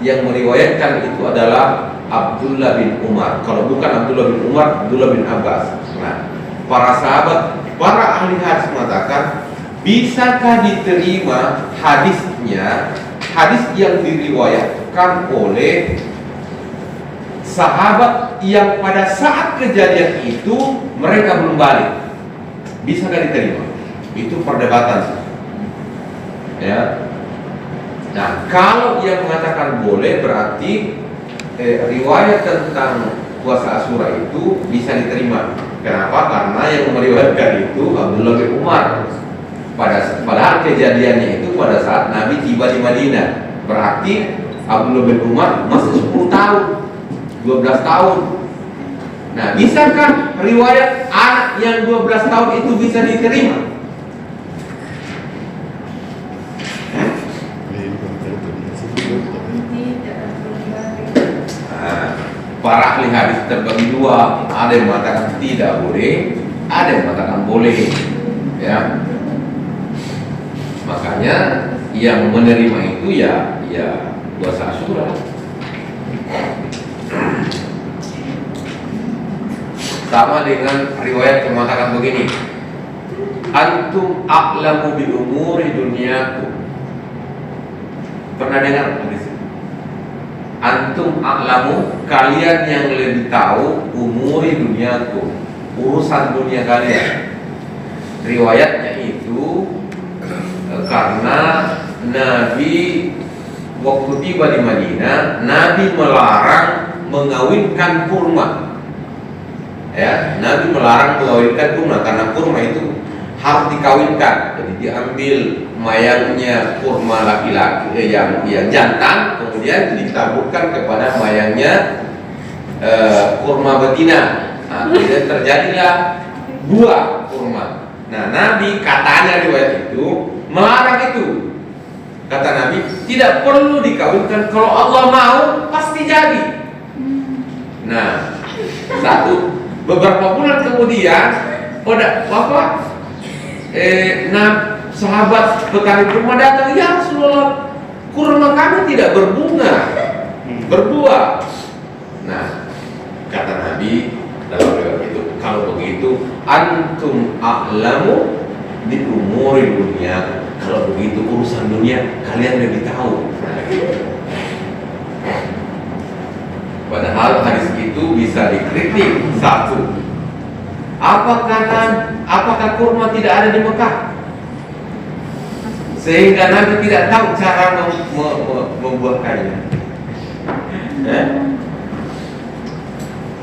Yang meriwayatkan itu adalah Abdullah bin Umar. Kalau bukan Abdullah bin Umar, Abdullah bin Abbas. Nah, para sahabat, para ahli hadis mengatakan, bisakah diterima hadisnya, hadis yang diriwayatkan oleh sahabat yang pada saat kejadian itu mereka belum balik? Bisakah diterima? Itu perdebatan. Ya. Nah, kalau ia mengatakan boleh, berarti riwayat tentang puasa Asyura itu bisa diterima. Kenapa? Karena yang meriwayatkan itu Abdullah bin Umar. Padahal kejadiannya itu pada saat Nabi tiba di Madinah. Berarti Abdullah bin Umar masih 10 tahun, 12 tahun. Nah, bisakah riwayat anak yang 12 tahun itu bisa diterima? Nah, para ahli hadis terbagi 2. Ada yang mengatakan tidak boleh, ada yang mengatakan boleh. Ya. Makanya yang menerima itu ya puasa Asyura. Sama dengan riwayat yang mengatakan begini, antum a'lamu bi umuri dunyakum. Pernah dengar hadis? Antum a'lamu, kalian yang lebih tahu, umuri dunyakum, urusan dunia kalian. Riwayatnya itu karena Nabi waktu tiba di Madinah, Nabi melarang mengawinkan kurma. Ya, Nabi melarang mengawinkan kurma karena kurma itu harus dikawinkan. Jadi diambil mayangnya kurma laki-laki yang jantan, kemudian ditaburkan kepada mayangnya kurma betina. Nah, kemudian terjadilah buah kurma. Nah, Nabi katanya riwayat itu melarang itu. Kata Nabi, tidak perlu dikawinkan, kalau Allah mau pasti jadi. Nah, beberapa bulan kemudian, sahabat petani kurma datang, ya Rasulullah, kurma kami tidak berbunga, berbuah. Nah, kata Nabi dalam riwayat itu, kalau begitu antum a'lamu di umuri dunia. Kalau begitu urusan dunia kalian lebih tahu. Padahal hadis itu bisa dikritik. Satu, apakah kurma tidak ada di Mekah sehingga Nabi tidak tahu cara membuahkannya?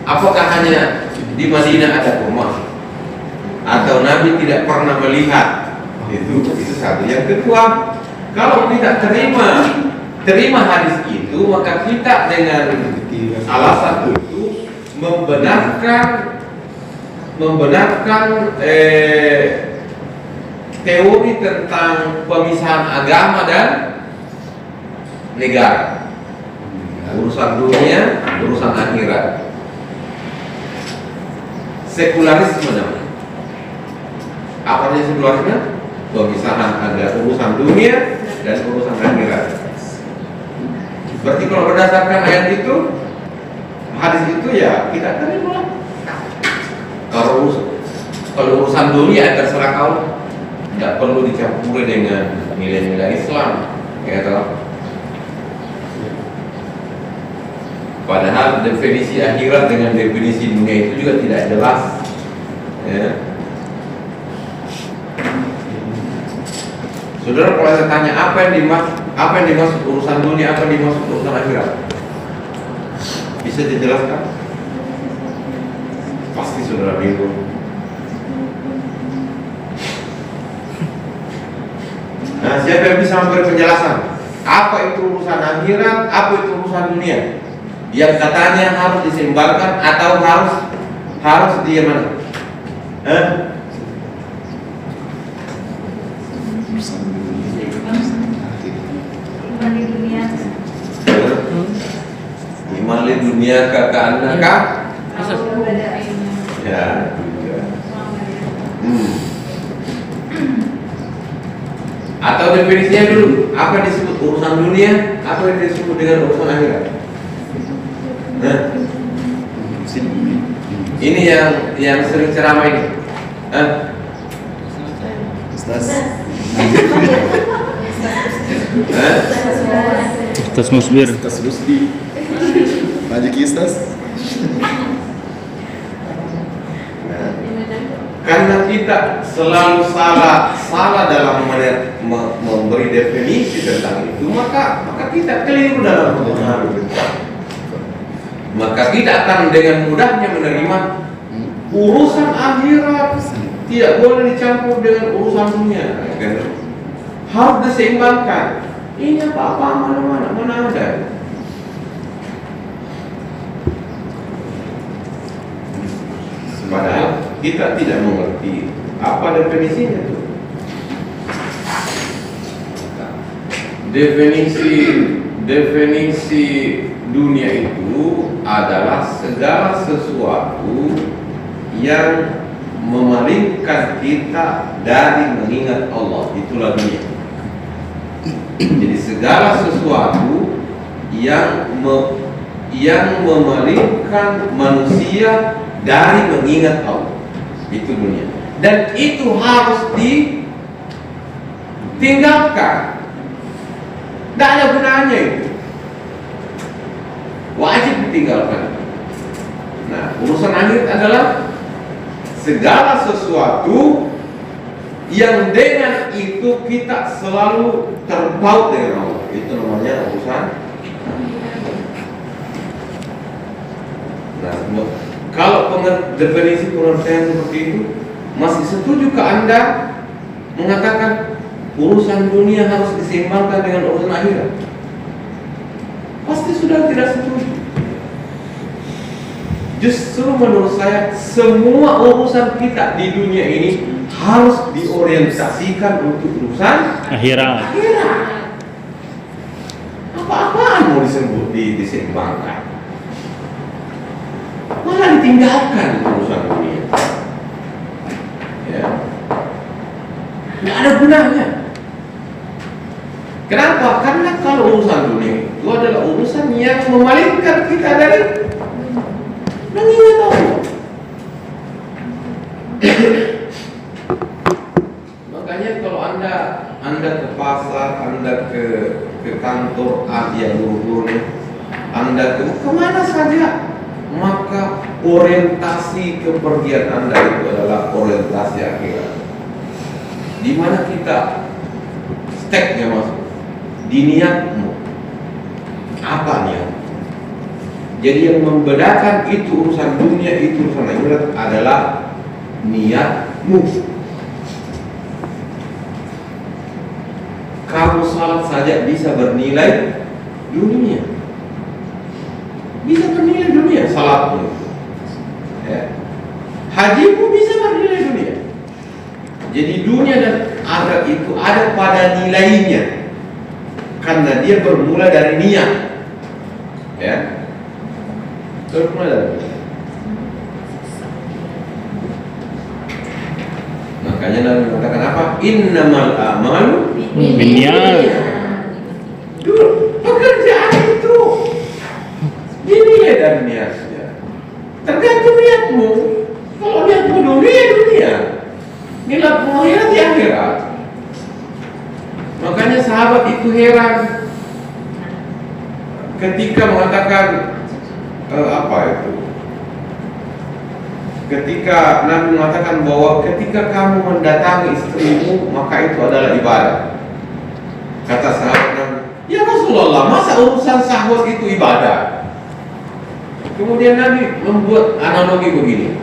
Apakah hanya di Madinah ada kurma, atau Nabi tidak pernah melihat? Itu satu. Yang kedua, kalau kita terima hadis itu, maka kita dengan alasan itu membenarkan teori tentang pemisahan agama dan negara, urusan dunia, urusan akhirat. Sekularisme namanya. Apa artinya sekularisme? Pemisahan antara urusan dunia dan urusan akhirat. Berarti kalau berdasarkan ayat itu, hadis itu, ya kita terima. Kalau urusan dunia terserah kau, tidak perlu dicampuri dengan nilai-nilai Islam, gitu. Padahal definisi akhirat dengan definisi dunia itu juga tidak jelas, ya. Saudara, kalau saya tanya apa yang dimaksud urusan dunia, apa yang dimaksud urusan akhirat, bisa dijelaskan? Pasti saudara bingung. Nah, siapa yang bisa memberi penjelasan? Apa itu urusan akhirat, apa itu urusan dunia? Yang katanya harus diseimbangkan atau harus dia mana? Iman di dunia kakak ya juga. Atau definisinya dulu, apa disebut urusan dunia, apa yang disebut dengan urusan akhirat? Ini yang sering ceramah ini. Ustaz Musbir. Ustaz Rusdi. Maju Ustaz. Karena kita selalu salah dalam memberi definisi tentang itu, maka kita keliru dalam memahami. Maka kita akan dengan mudahnya menerima urusan akhirat tidak boleh dicampur dengan urusan dunia, harus diseimbangkan. Ini apa mana ada. Padahal kita tidak mengerti apa definisinya itu. Definisi dunia itu adalah segala sesuatu yang memalingkan kita dari mengingat Allah, itulah dunia. Jadi segala sesuatu yang memalingkan manusia dari mengingat Allah, itu dunia. Dan itu harus ditinggalkan. Tidak ada gunanya itu. Wajib ditinggalkan. Nah, urusan akhir adalah segala sesuatu yang dengan itu kita selalu terpaut dengan Allah. Itu namanya urusan. Nah, kalau definisi pengertian seperti itu, masih setuju ke Anda mengatakan urusan dunia harus diseimbangkan dengan urusan akhirat? Pasti sudah tidak setuju. Justru menurut saya semua urusan kita di dunia ini harus diorientasikan untuk urusan Akhirat. Apa-apaan mau diseimbangkan, malah ditinggalkan urusan dunia. Ya, nggak ada gunanya. Kenapa? Karena kalau urusan dunia itu adalah urusan yang memalingkan kita dari mengingat Allah. Makanya kalau anda ke pasar, anda ke kantor yang dulu, anda kemana saja, maka orientasi kepergian anda itu adalah orientasi akhirat. Di mana kita steknya masuk di niatmu, apa niat? Jadi yang membedakan itu urusan dunia, itu urusan akhirat adalah niatmu. Kamu salat saja bisa bernilai dunia, bisa bernilai dunia salatmu, ya. Hajimu bisa bernilai dunia. Jadi dunia dan akhirat itu ada pada nilainya, karena dia bermula dari niat, ya. Bermula dari niat. Makanya Nabi mengatakan apa? Innamal a'malu Binniyat. Pekerjaan itu dinilai dari niatnya. Tergantung niatmu. Kalau niatmu dunia, dunia. Niatmu akhirat di akhirat. Makanya sahabat itu heran ketika mengatakan apa itu? Ketika Nabi mengatakan bahwa ketika kamu mendatangi istrimu, maka itu adalah ibadah. Kata sahabat Nabi, ya Rasulullah, masa urusan syahwat itu ibadah? Kemudian Nabi membuat analogi begini,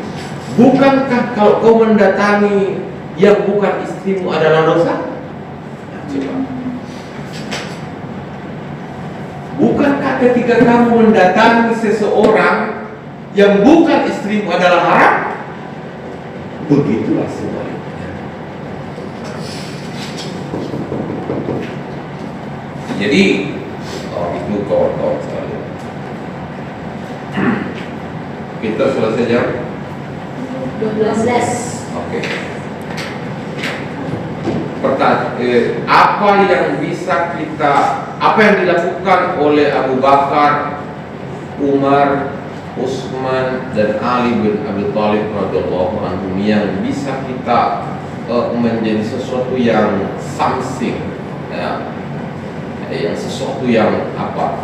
bukankah kalau kau mendatangi yang bukan istrimu adalah dosa? Nah, coba. Bukankah ketika kamu mendatangi seseorang yang bukan istrimu adalah haram? Begitulah sebaliknya. Jadi itu kawan-kawan sekalian, kita selesai jam 12. Oke. Apa yang bisa kita, apa yang dilakukan oleh Abu Bakar, Umar, Utsman dan Ali bin Abi Thalib radhiyallahu anhum yang bisa kita menjadi sesuatu yang something, ya, yang sesuatu yang apa,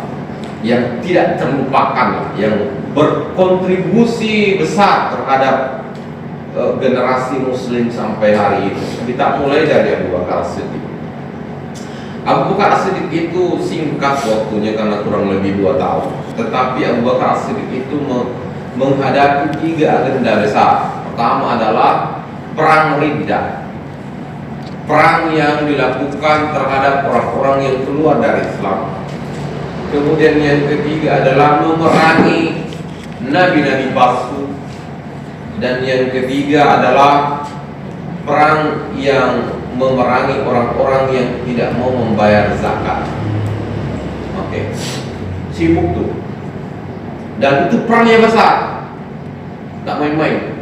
yang tidak terlupakan, yang berkontribusi besar terhadap generasi Muslim sampai hari ini. Kita mulai dari Abu Bakar As-Siddiq. Abu Bakar As-Siddiq itu singkat waktunya karena kurang lebih 2 tahun. Tetapi Abu Bakar As-Siddiq itu menghadapi 3 agenda besar. Pertama adalah perang Riddah, perang yang dilakukan terhadap orang-orang yang keluar dari Islam. Kemudian yang ketiga adalah memerangi nabi-nabi palsu. Dan yang ketiga adalah perang yang memerangi orang-orang yang tidak mau membayar zakat. Oke, sibuk tuh. Dan itu perangnya besar, tak main-main.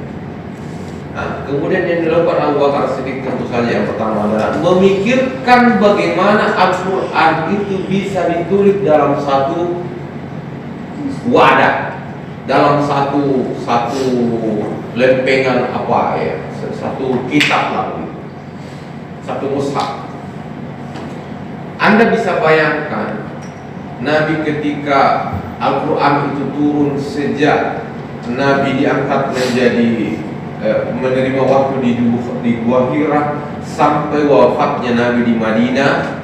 Nah, kemudian yang dilakukan Abu Bakar Siddiq tentu saja yang pertama adalah memikirkan bagaimana Al-Quran itu bisa ditulis dalam satu wadah, dalam satu lempengan apa ya, satu kitab lah, satu mushaf. Anda bisa bayangkan Nabi ketika Al-Quran itu turun sejak Nabi diangkat menjadi menerima waktu di Gua Hira sampai wafatnya Nabi di Madinah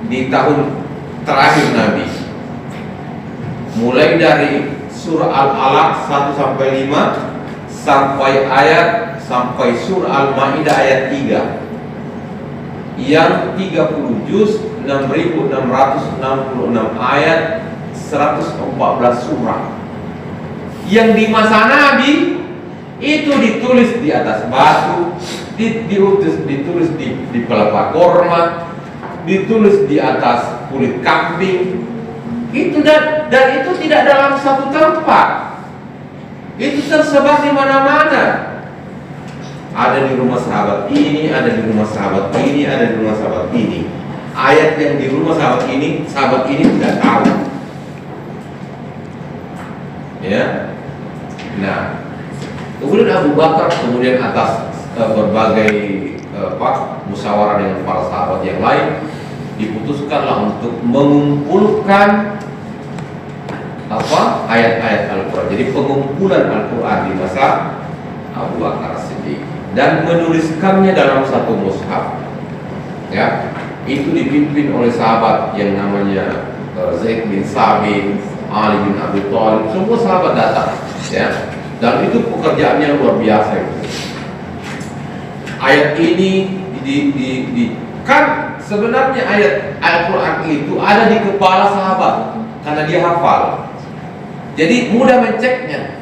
di tahun terakhir Nabi, mulai dari surah Al-Alaq 1-5 sampai surah Al-Maidah ayat 3 yang 30 juz, 6.666 ayat, 114 surah, yang di masa Nabi itu ditulis di atas batu, ditulis di pelepah korma, ditulis di atas kulit kambing. Itu dan itu tidak dalam satu tempat. Itu tersebar di mana-mana. Ada di rumah sahabat ini, ada di rumah sahabat ini, ada di rumah sahabat ini. ayat yang di rumah sahabat ini tidak tahu. Ya. Nah, kemudian Abu Bakar kemudian atas berbagai musyawarah dengan para sahabat yang lain diputuskanlah untuk mengumpulkan ayat-ayat Al-Quran. Jadi pengumpulan Al-Quran di masa Abu Bakar Siddiq dan menuliskannya dalam satu mushaf. Ya, itu dipimpin oleh sahabat yang namanya Zaid bin Sabit, Ali bin Abi Thalib, semua sahabat datang. Ya, dan itu pekerjaannya luar biasa itu. Ayat ini kan sebenarnya ayat Al-Quran itu ada di kepala sahabat karena dia hafal. Jadi mudah menceknya.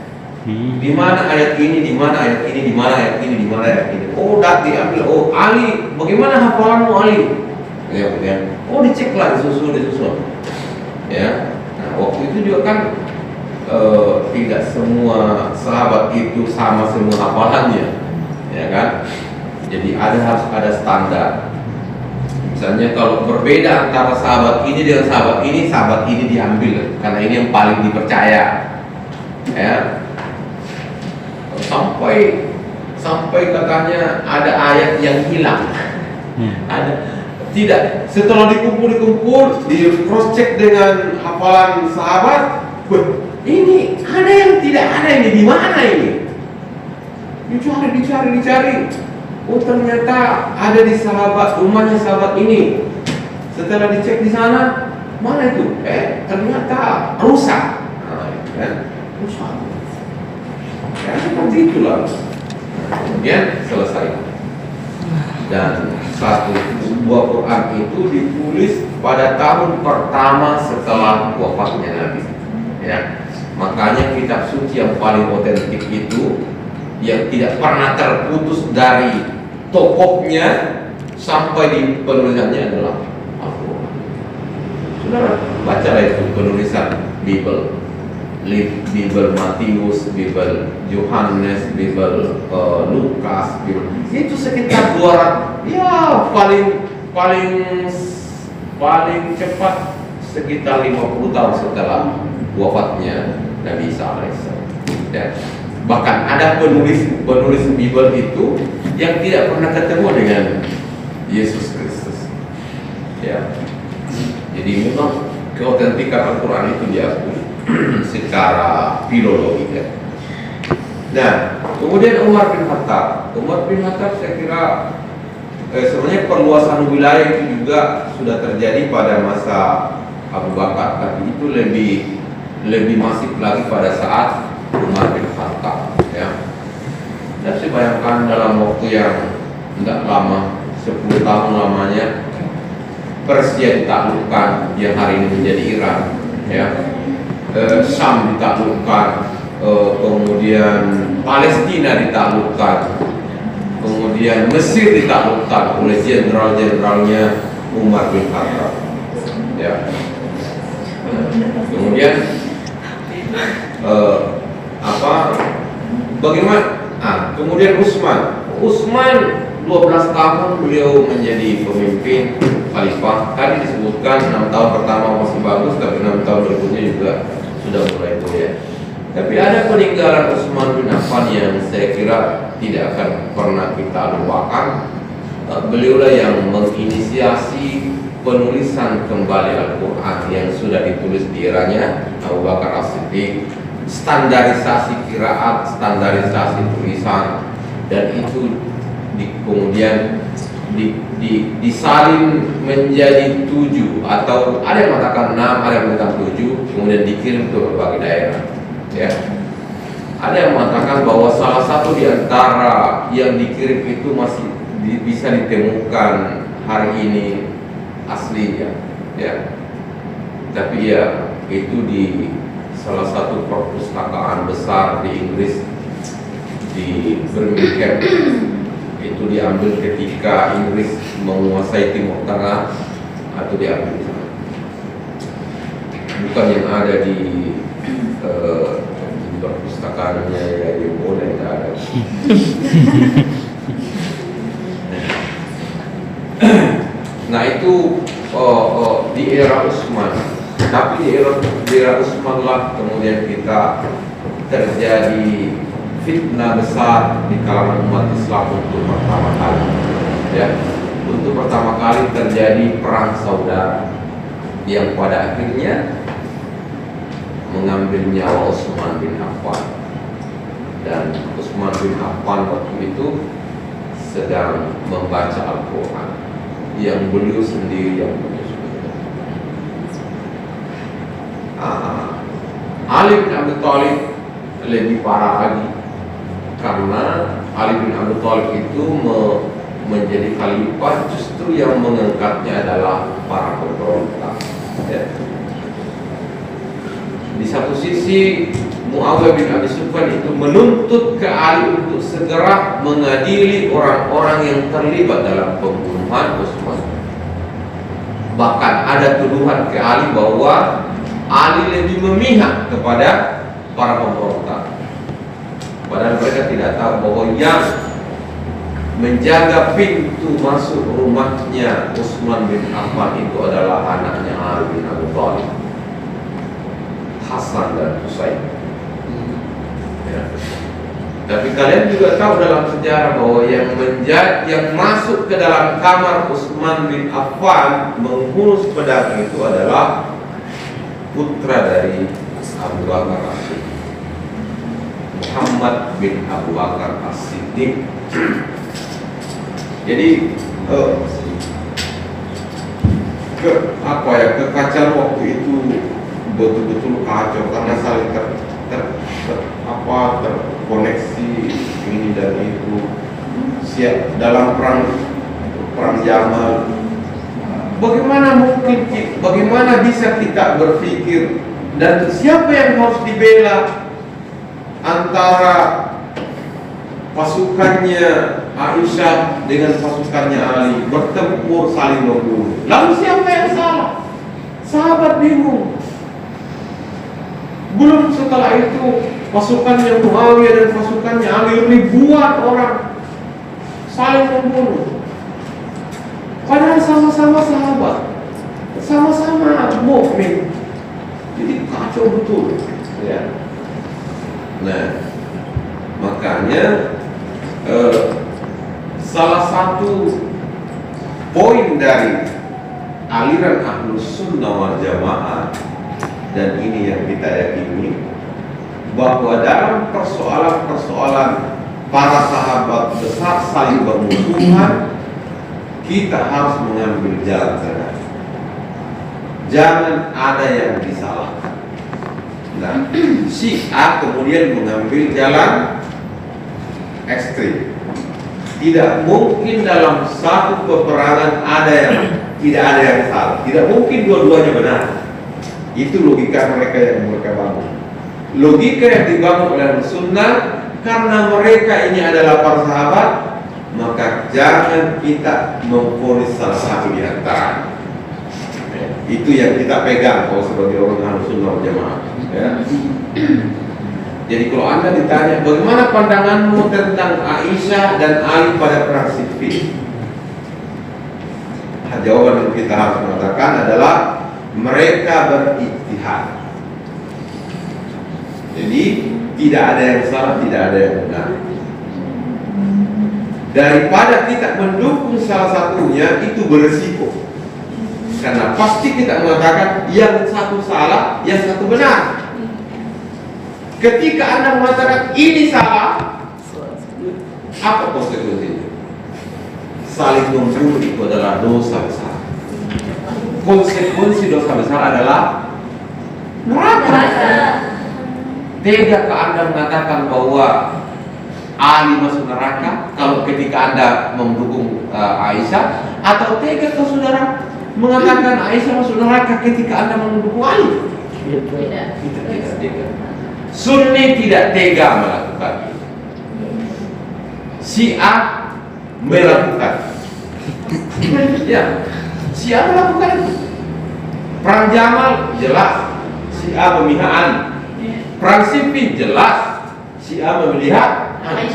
Di mana ayat ini, di mana ayat ini, di mana ayat ini, di mana ayat ini. Oh, dah diambil. Oh, Ali, bagaimana hafalanmu Ali? Ya, kemudian, oh diceklah, disusun. Ya. Nah, waktu itu juga kan tidak semua sahabat itu sama semua hafalannya, ya kan? Jadi harus ada standar. Misalnya kalau berbeda antara sahabat ini dengan sahabat ini diambil karena ini yang paling dipercaya. Ya. Sampai katanya ada ayat yang hilang. Ada tidak, setelah dikumpul di cross check dengan hafalan sahabat, ini ada yang tidak ada, ini di mana ini? Dicari. Oh, ternyata ada di rumahnya sahabat ini. Setelah dicek di sana, mana itu? Ternyata rusak. Rusak. Ya, seperti itulah. Kemudian selesai. Dan sebuah Quran itu ditulis pada tahun pertama setelah wafatnya Nabi. Ya, makanya kitab suci yang paling otentik itu yang tidak pernah terputus dari tokohnya sampai di penulisannya adalah Al-Quran. Saudara, bacalah itu penulisan Bible Matius, Bible Yohanes, Bible Lukas, itu sekitar 200, ya paling cepat sekitar 50 tahun setelah wafatnya Nabi Isa alaihissalam. Ya. Bahkan ada penulis Bible itu yang tidak pernah ketemu dengan Yesus Kristus. Ya. Jadi memang keautentikan Al-Quran itu diakui secara filologi. Ya. Nah, kemudian Umar bin Khattab saya kira sebenarnya perluasan wilayah itu juga sudah terjadi pada masa Abu Bakar, tapi itu lebih masif lagi pada saat Umar bin Khattab. Ya. Dan saya bayangkan dalam waktu yang tidak lama, 10 tahun lamanya, Persia ditaklukkan yang hari ini menjadi Iran. Ya. Syam ditaklukkan, kemudian Palestina ditaklukkan, kemudian Mesir ditaklukkan oleh jenderal-jenderalnya Umar bin Khattab. Ya. Kemudian bagaimana? Kemudian Utsman 12 tahun beliau menjadi pemimpin khalifah. Tadi disebutkan 6 tahun pertama masih bagus, tapi 6 tahun berikutnya juga sudah mulai goyah. Tapi ada peninggalan Utsman bin Affan yang saya kira tidak akan pernah kita lupakan. Beliaulah yang menginisiasi penulisan kembali Al-Quran yang sudah ditulis di eranya Abu Bakar As-Siddiq, standarisasi qiraat, standarisasi tulisan, dan itu kemudian disalin menjadi 7, atau ada yang mengatakan 6, ada yang mengatakan 7, kemudian dikirim ke berbagai daerah. Ya. Ada yang mengatakan bahwa salah satu di antara yang dikirim itu masih bisa ditemukan hari ini aslinya, ya. Tapi ya itu di salah satu perpustakaan besar di Inggris, di Birmingham. Itu diambil ketika Inggris menguasai Timur Tengah, atau diambil di sana. Bukan yang ada di perpustakaannya ya di Boleh tidak ada. Nah itu di era Utsman. Tapi di era Utsman lah kemudian kita terjadi fitnah besar di kalangan umat Islam untuk pertama kali. Ya, untuk pertama kali terjadi perang saudara yang pada akhirnya mengambil nyawa Utsman bin Affan. Dan Utsman bin Affan waktu itu sedang membaca Al-Quran yang beliau sendiri yang menulis. Ali bin Abi Thalib lebih parah lagi, karena Ali bin Abi Thalib itu menjadi khalifah, justru yang mengangkatnya adalah para pemberontak. Ya. Di satu sisi Muawiyah bin Abi Sufyan itu menuntut ke Ali untuk segera mengadili orang-orang yang terlibat dalam pembunuhan Utsman. Bahkan ada tuduhan ke Ali bahwa Ali lebih memihak kepada para pemberontak. Padahal mereka tidak tahu bahwa yang menjaga pintu masuk rumahnya Utsman bin Affan itu adalah anaknya Ali bin Abi Thalib, Hasan dan Husain. Ya. Tapi kalian juga tahu dalam sejarah bahwa yang masuk ke dalam kamar Utsman bin Affan menghunus pedang itu adalah putra dari Abu Bakar As-Siddiq, Muhammad bin Abu Bakar As-Siddiq. Jadi kekacauan waktu itu betul-betul kacau karena saling terkoneksi ini dan itu. Siap dalam perang Jamal. Bagaimana bisa kita berpikir, dan siapa yang harus dibela antara pasukannya Aisyah dengan pasukannya Ali, bertempur saling membunuh. Lalu siapa yang salah? Sahabat bingung. Belum setelah itu pasukannya Muawiyah dan pasukannya Ali, ribuan orang saling membunuh. Padahal sama-sama sahabat, sama-sama mukmin. Jadi kacau betul. Ya. Nah, makanya salah satu poin dari aliran Ahlus Sunnah wal Jamaah, dan ini yang kita yakini, bahwa dalam persoalan-persoalan para sahabat besar saling bermusuhan, kita harus mengambil jalan tengah. Jangan ada yang disalahkan. Nah, si A kemudian mengambil jalan ekstrim. Tidak mungkin dalam satu peperangan tidak ada yang salah. Tidak mungkin dua-duanya benar. Itu logika mereka yang mereka bangun. Logika yang dibangun oleh Sunnah, karena mereka ini adalah para sahabat, maka jangan kita memvonis salah satu di antara. Itu yang kita pegang kalau sebagai orang Ahlus Sunnah wal Jamaah. Ya. Jadi kalau Anda ditanya bagaimana pandanganmu tentang Aisyah dan Ali pada perang Siffin, jawaban yang kita harus mengatakan adalah mereka berijtihad. Jadi tidak ada yang salah, tidak ada yang benar. Daripada kita mendukung salah satunya, itu beresiko. Karena pasti kita mengatakan yang satu salah, yang satu benar. Ketika Anda mengatakan ini salah, apa konsekuensinya? Saling membunuh itu adalah dosa besar. Konsekuensi dosa besar adalah neraka. Tega Anda mengatakan bahwa Ali masuk neraka kalau ketika Anda mendukung Aisyah, atau tega saudara mengatakan Aisyah masuk neraka ketika Anda mendukung Ali? Tidak. Itu tidak tega. Sunni tidak tega melakukan itu. Syiah melakukan. Ya, Syiah melakukan itu. Perang Jamal jelas Syiah memihak Ali. Perang Siffin jelas Syiah memihak Ali.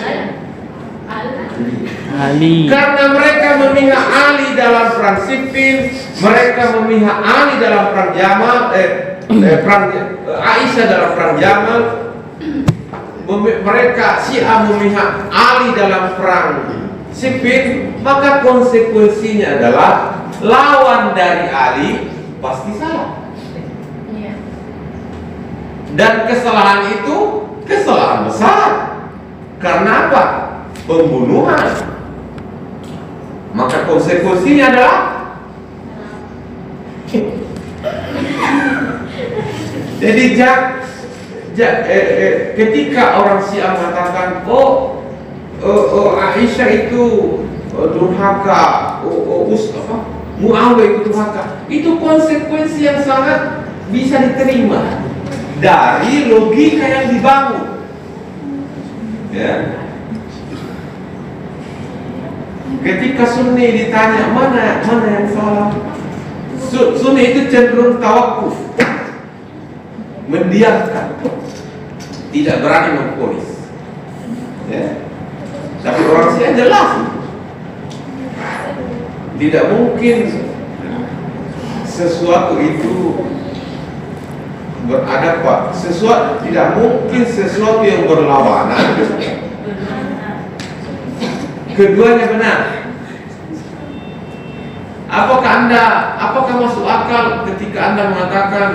Ali. Karena mereka memihak Ali dalam perang Siffin, mereka memihak Ali dalam perang Jamal, perang Aisyah dalam perang Jamal, mereka Syiah memihak Ali dalam perang Siffin, maka konsekuensinya adalah lawan dari Ali pasti salah. Dan kesalahan itu kesalahan besar. Karena apa? Pembunuhan. Maka konsekuensinya adalah jadi ketika orang Syiah mengatakan Aisyah itu durhaka, Muawiyah itu durhaka, itu konsekuensi yang sangat bisa diterima dari logika yang dibangun. Ya. Ketika Sunni ditanya mana yang salah, Sunni itu cenderung tawakuf, mendiamkan, tidak berani memponis. Ya. Tapi orang Syiah jelas, tidak mungkin sesuatu itu berada Pak. Tidak mungkin sesuatu yang berlawanan keduanya benar. Apakah masuk akal ketika Anda mengatakan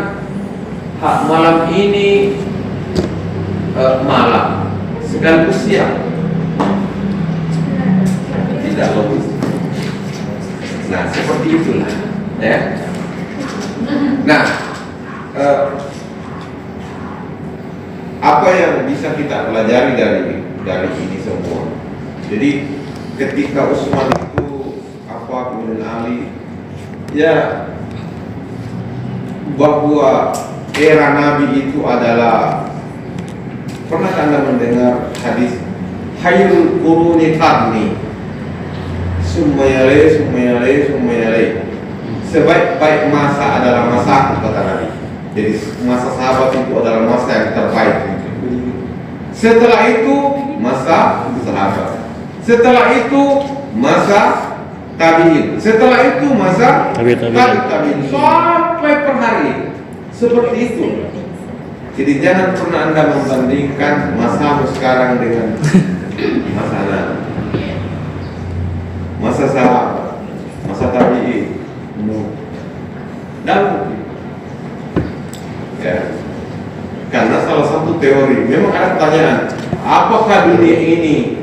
malam ini malam sekaligus siang? Tidak logis. Nah, seperti itulah, ya. Nah, apa yang bisa kita pelajari dari ini semua? Jadi ketika Utsman itu kemudian Ali, ya, bahwa era Nabi itu adalah, pernah Anda mendengar hadis Khairul Quruni Qarni, summa yali, sebaik-baik masa adalah masa kata Nabi. Jadi masa sahabat itu adalah masa yang terbaik. Setelah itu masa sahabat. Setelah itu masa tabi'in. Setelah itu masa tabi'in. Sampai per hari seperti itu. Jadi jangan pernah Anda membandingkan masamu sekarang dengan masa Nabi, masa sahabat, masa tabi'in. Dan ya, karena salah satu teori, memang ada pertanyaan, apakah dunia ini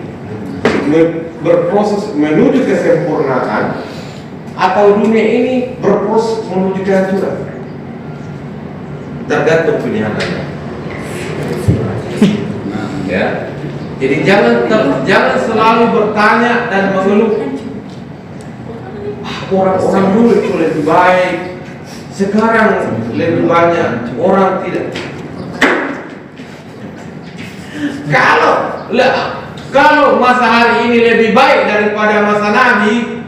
berproses menuju kesempurnaan atau dunia ini berproses menuju kehancuran? Tergantung pilihan Anda. Ya, jadi jangan selalu bertanya dan mengeluh. Orang-orang dulu itu lebih baik, sekarang lebih banyak orang tidak. Kalau masa hari ini lebih baik daripada masa Nabi,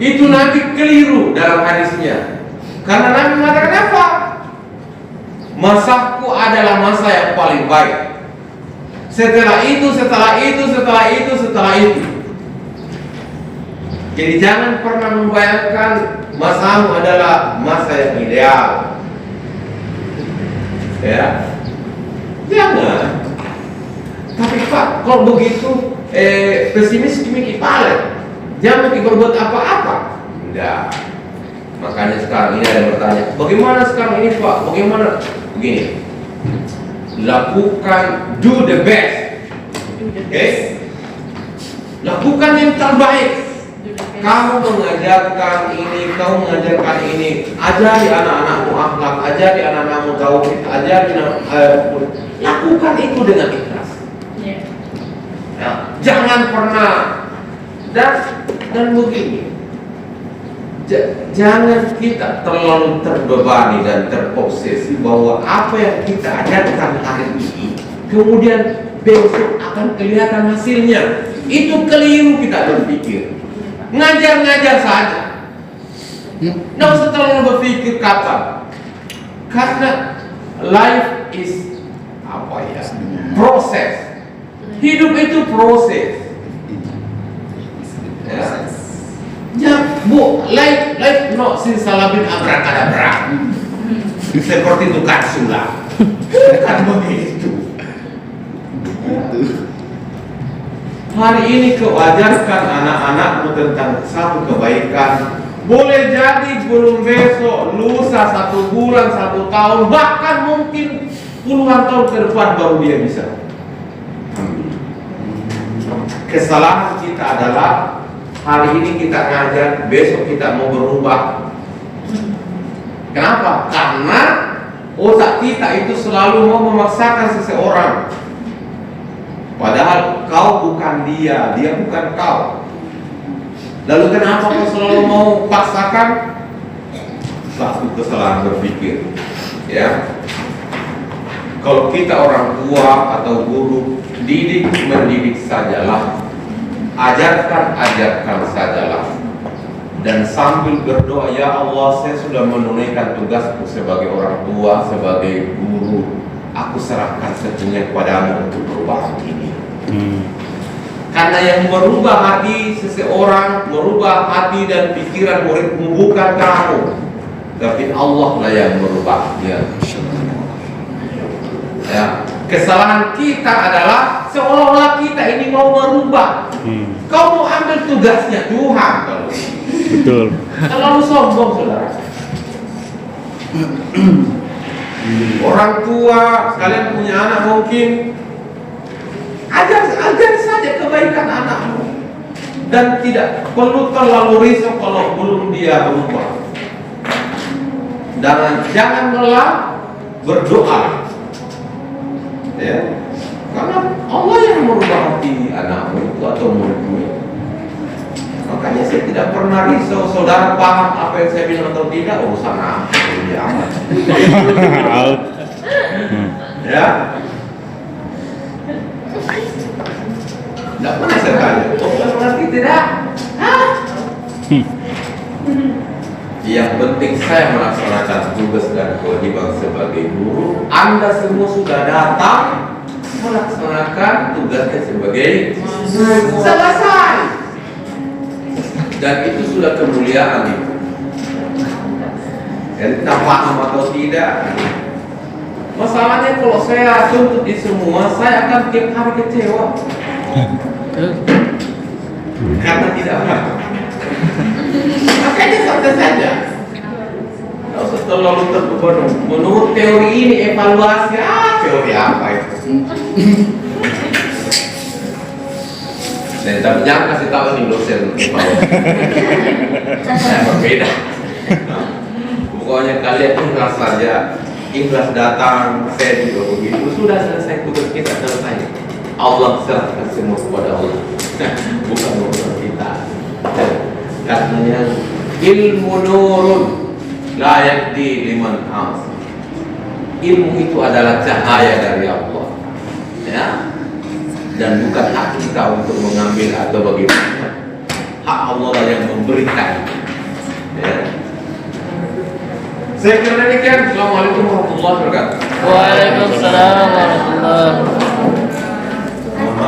itu Nabi keliru dalam hadisnya. Karena Nabi mengatakan apa? Masaku adalah masa yang paling baik. Setelah itu. Jadi jangan pernah membayangkan masamu adalah masa yang ideal. Ya, jangan. Tapi Pak, kalau begitu pesimis kimi palet, jangan berbuat apa-apa. Tidak. Makanya sekarang ini ada bertanya, bagaimana sekarang ini Pak? Bagaimana? Begini, lakukan, do the best. Oke? Lakukan yang terbaik. Kamu mengajarkan ini, ajari anak-anakmu akhlak, ajari anak-anakmu tauhid, lakukan itu dengan ikhlas. Ya, jangan pernah dan begini, jangan kita terlalu terbebani dan terobsesi bahwa apa yang kita ajarkan hari ini kemudian besok akan kelihatan hasilnya. Itu keliru kita berpikir. Ngajar saja. Nggak usah terlalu berpikir kapan. Karena life is proses. Hidup itu proses. Ya. Ya, Bu, like no simsalabim abrakadabra. Seperti tukang sulap. Bukan begitu. Hari ini kau ajarkan anak-anakmu tentang satu kebaikan. Boleh jadi belum besok, lusa, 1 bulan, 1 tahun, bahkan mungkin puluhan tahun ke depan baru dia bisa. Kesalahan kita adalah hari ini kita ngajar, besok kita mau berubah. Kenapa? Karena otak kita itu selalu mau memaksakan seseorang. Padahal kau bukan dia, dia bukan kau. Lalu kenapa kau selalu mau paksakan? Satu kesalahan berpikir. Ya. Kalau kita orang tua atau guru, didik mendidik sajalah. Ajarkan sajalah. Dan sambil berdoa, ya Allah, saya sudah menunaikan tugasku sebagai orang tua, sebagai guru. Aku serahkan sepenuhnya kepadamu untuk berubah hati ini. Karena yang merubah hati seseorang, merubah hati dan pikiran muridmu bukan kamu, tapi Allah lah yang merubahnya. Ya. Kesalahan kita adalah seolah-olah kita ini mau merubah. Kau mau ambil tugasnya Tuhan kalau Betul. terlalu sombong, saudara. Orang tua, kalian punya anak mungkin, ajar saja kebaikan anakmu dan tidak perlu terlalu risau kalau belum dia berubah. Dan jangan lelah berdoa, ya, karena Allah yang merubah hati anakmu itu atau muridmu. Makanya saya tidak pernah risau saudara paham apa yang saya bilang atau tidak, urusan apa ini amat. Ya. Tidak pernah saya tanya, oh mengerti tidak? Hah? Yang penting saya melaksanakan tugas dan kewajiban sebagai guru. Anda semua sudah datang melaksanakan tugasnya sebagai guru. Selesai. Dan itu sudah kemuliaan itu. Dan kita paham atau tidak. Masalahnya kalau saya tuntut di semua, saya akan tiap hari kecewa. Karena tidak paham. Makanya santai saja. Tidak usah terlalu terbebani. Menurut teori ini evaluasi, teori apa itu? Dan tapi jangan kasih tahu nih dosen evaluasi. Saya berbeda. Nah, pokoknya kalian ikhlas saja. Ikhlas datang, saya juga begitu. Sudah selesai tugas kita, selesai. Allah serahkan semua kepada Allah. Bukan urusan kita. Katanya ilmu nurun la yakdi liman as. Ilmu itu adalah cahaya dari Allah, ya, dan bukan hak kita untuk mengambil atau bagaimana. Hak Allah lah yang memberikan, ya. Saya kira demikian. Assalamualaikum warahmatullahi wabarakatuh. Waalaikumsalam warahmatullahi wabarakatuh.